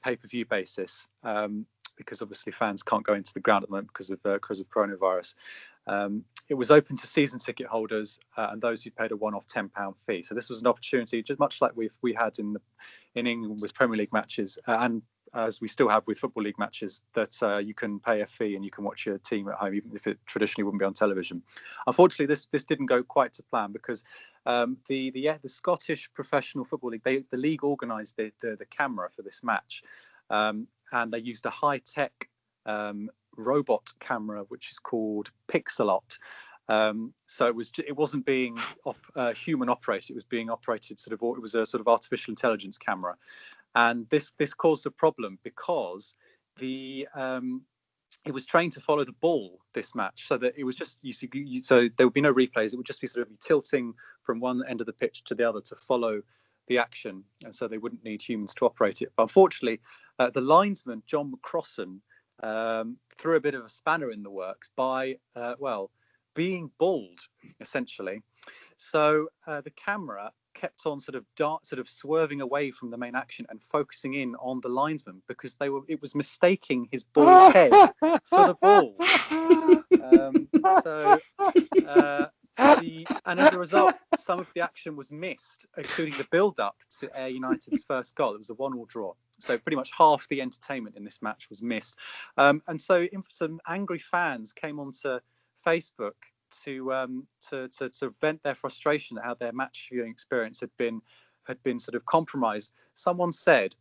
pay-per-view basis, because obviously fans can't go into the ground at the moment because of coronavirus. It was open to season ticket holders and those who paid a one-off £10 fee. So this was an opportunity, just much like we had in England with Premier League matches, and as we still have with Football League matches, that you can pay a fee and you can watch your team at home, even if it traditionally wouldn't be on television. Unfortunately, this didn't go quite to plan, because the Scottish Professional Football League, the league organised the camera for this match, and they used a high-tech robot camera, which is called Pixelot. So it wasn't being human operated; it was being operated it was a sort of artificial intelligence camera. And this caused a problem, because it was trained to follow the ball, this match, so that it was just so there would be no replays. It would just be sort of tilting from one end of the pitch to the other to follow the action, and so they wouldn't need humans to operate it. But unfortunately, the linesman John McCrossan threw a bit of a spanner in the works by being bald, essentially. So the camera kept on sort of swerving away from the main action and focusing in on the linesman, because it was mistaking his bald head for the ball. And as a result, some of the action was missed, including the build-up to Ayr United's first goal. It was a 1-1 draw. So pretty much half the entertainment in this match was missed. And so some angry fans came onto Facebook to vent their frustration at how their match viewing experience had been sort of compromised. Someone said,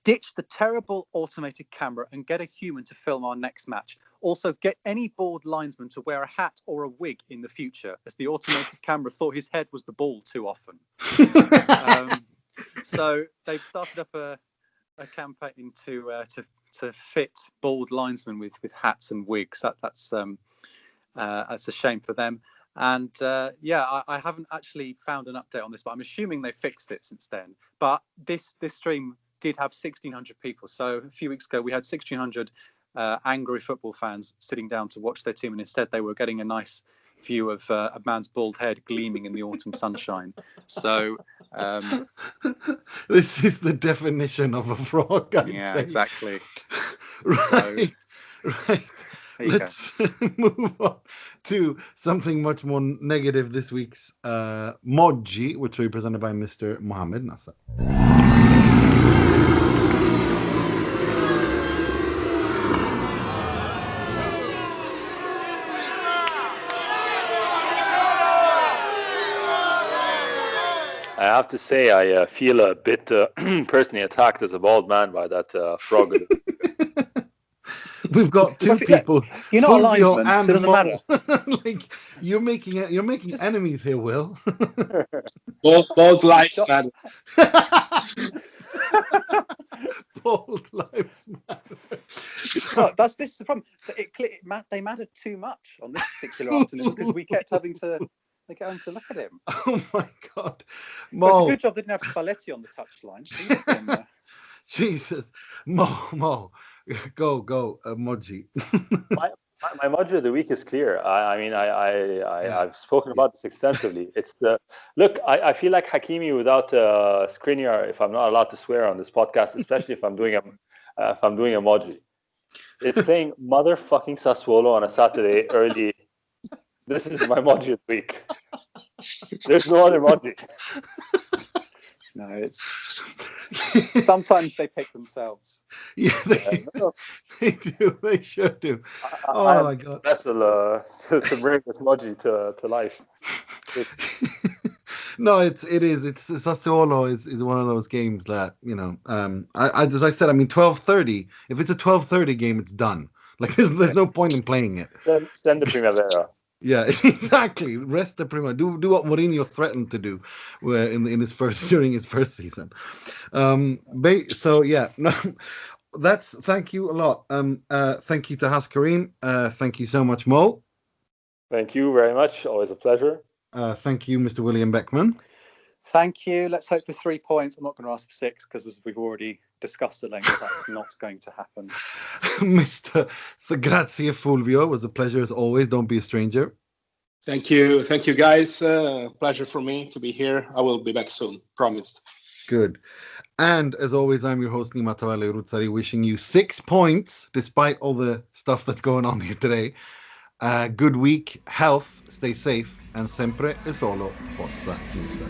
"Ditch the terrible automated camera and get a human to film our next match. Also, get any bald linesman to wear a hat or a wig in the future, as the automated camera thought his head was the ball too often." So they've started up a campaign to fit bald linesmen with hats and wigs. That's a shame for them. And I haven't actually found an update on this, but I'm assuming they fixed it since then. But this stream did have 1,600 people. So a few weeks ago, we had 1,600 angry football fans sitting down to watch their team, and instead they were getting a nice view of a man's bald head gleaming in the autumn sunshine. So this is the definition of a frog. Yeah, exactly. Right. Let's move on to something much more negative. This week's Moggi, which will be presented by Mr. Mohamed Nassar. I have to say, I feel a bit personally attacked as a bald man by that frog. We've got two people. You're not a Fulvio linesman, so it doesn't matter. Like, you're making enemies here, Will. Both lives matter. Bold lives matter. This is the problem. They mattered too much on this particular afternoon because we kept having to look at him. Oh my God, Well, it's a good job they didn't have Spalletti on the touchline. Jesus, Mo, go, Moggi. My Moggi of the week is clear. I've spoken about this extensively. It's I feel like Hakimi without Skriniar, if I'm not allowed to swear on this podcast, especially if I'm doing a Moggi. It's playing motherfucking Sassuolo on a Saturday early. This is my Moggi of the week. There's no other Moggi. No, it's sometimes they pick themselves. Yeah, they do. They sure do. My God! Vessel to bring this Moggi to life. No, it is. It's Sassuolo is one of those games that as I said, 12:30. If it's a 12:30 game, it's done. Like there's no point in playing it. Send the Primavera. Yeah, exactly. Rest the Prima. Do what Mourinho threatened to do, during his first season. So yeah, no, thank you a lot. Thank you to Hassan Karim. Thank you so much, Mo. Thank you very much. Always a pleasure. Thank you, Mr. William Beckman. Thank you. Let's hope for 3 points. I'm not going to ask for 6 because as we've already discussed at length, that's not going to happen. Mr. Grazie Fulvio, it was a pleasure as always. Don't be a stranger. Thank you, guys. Pleasure for me to be here. I will be back soon, promised. Good. And as always, I'm your host Nima Tavallaey, wishing you 6 points despite all the stuff that's going on here today. Good week, health, stay safe, and sempre e solo forza Inter.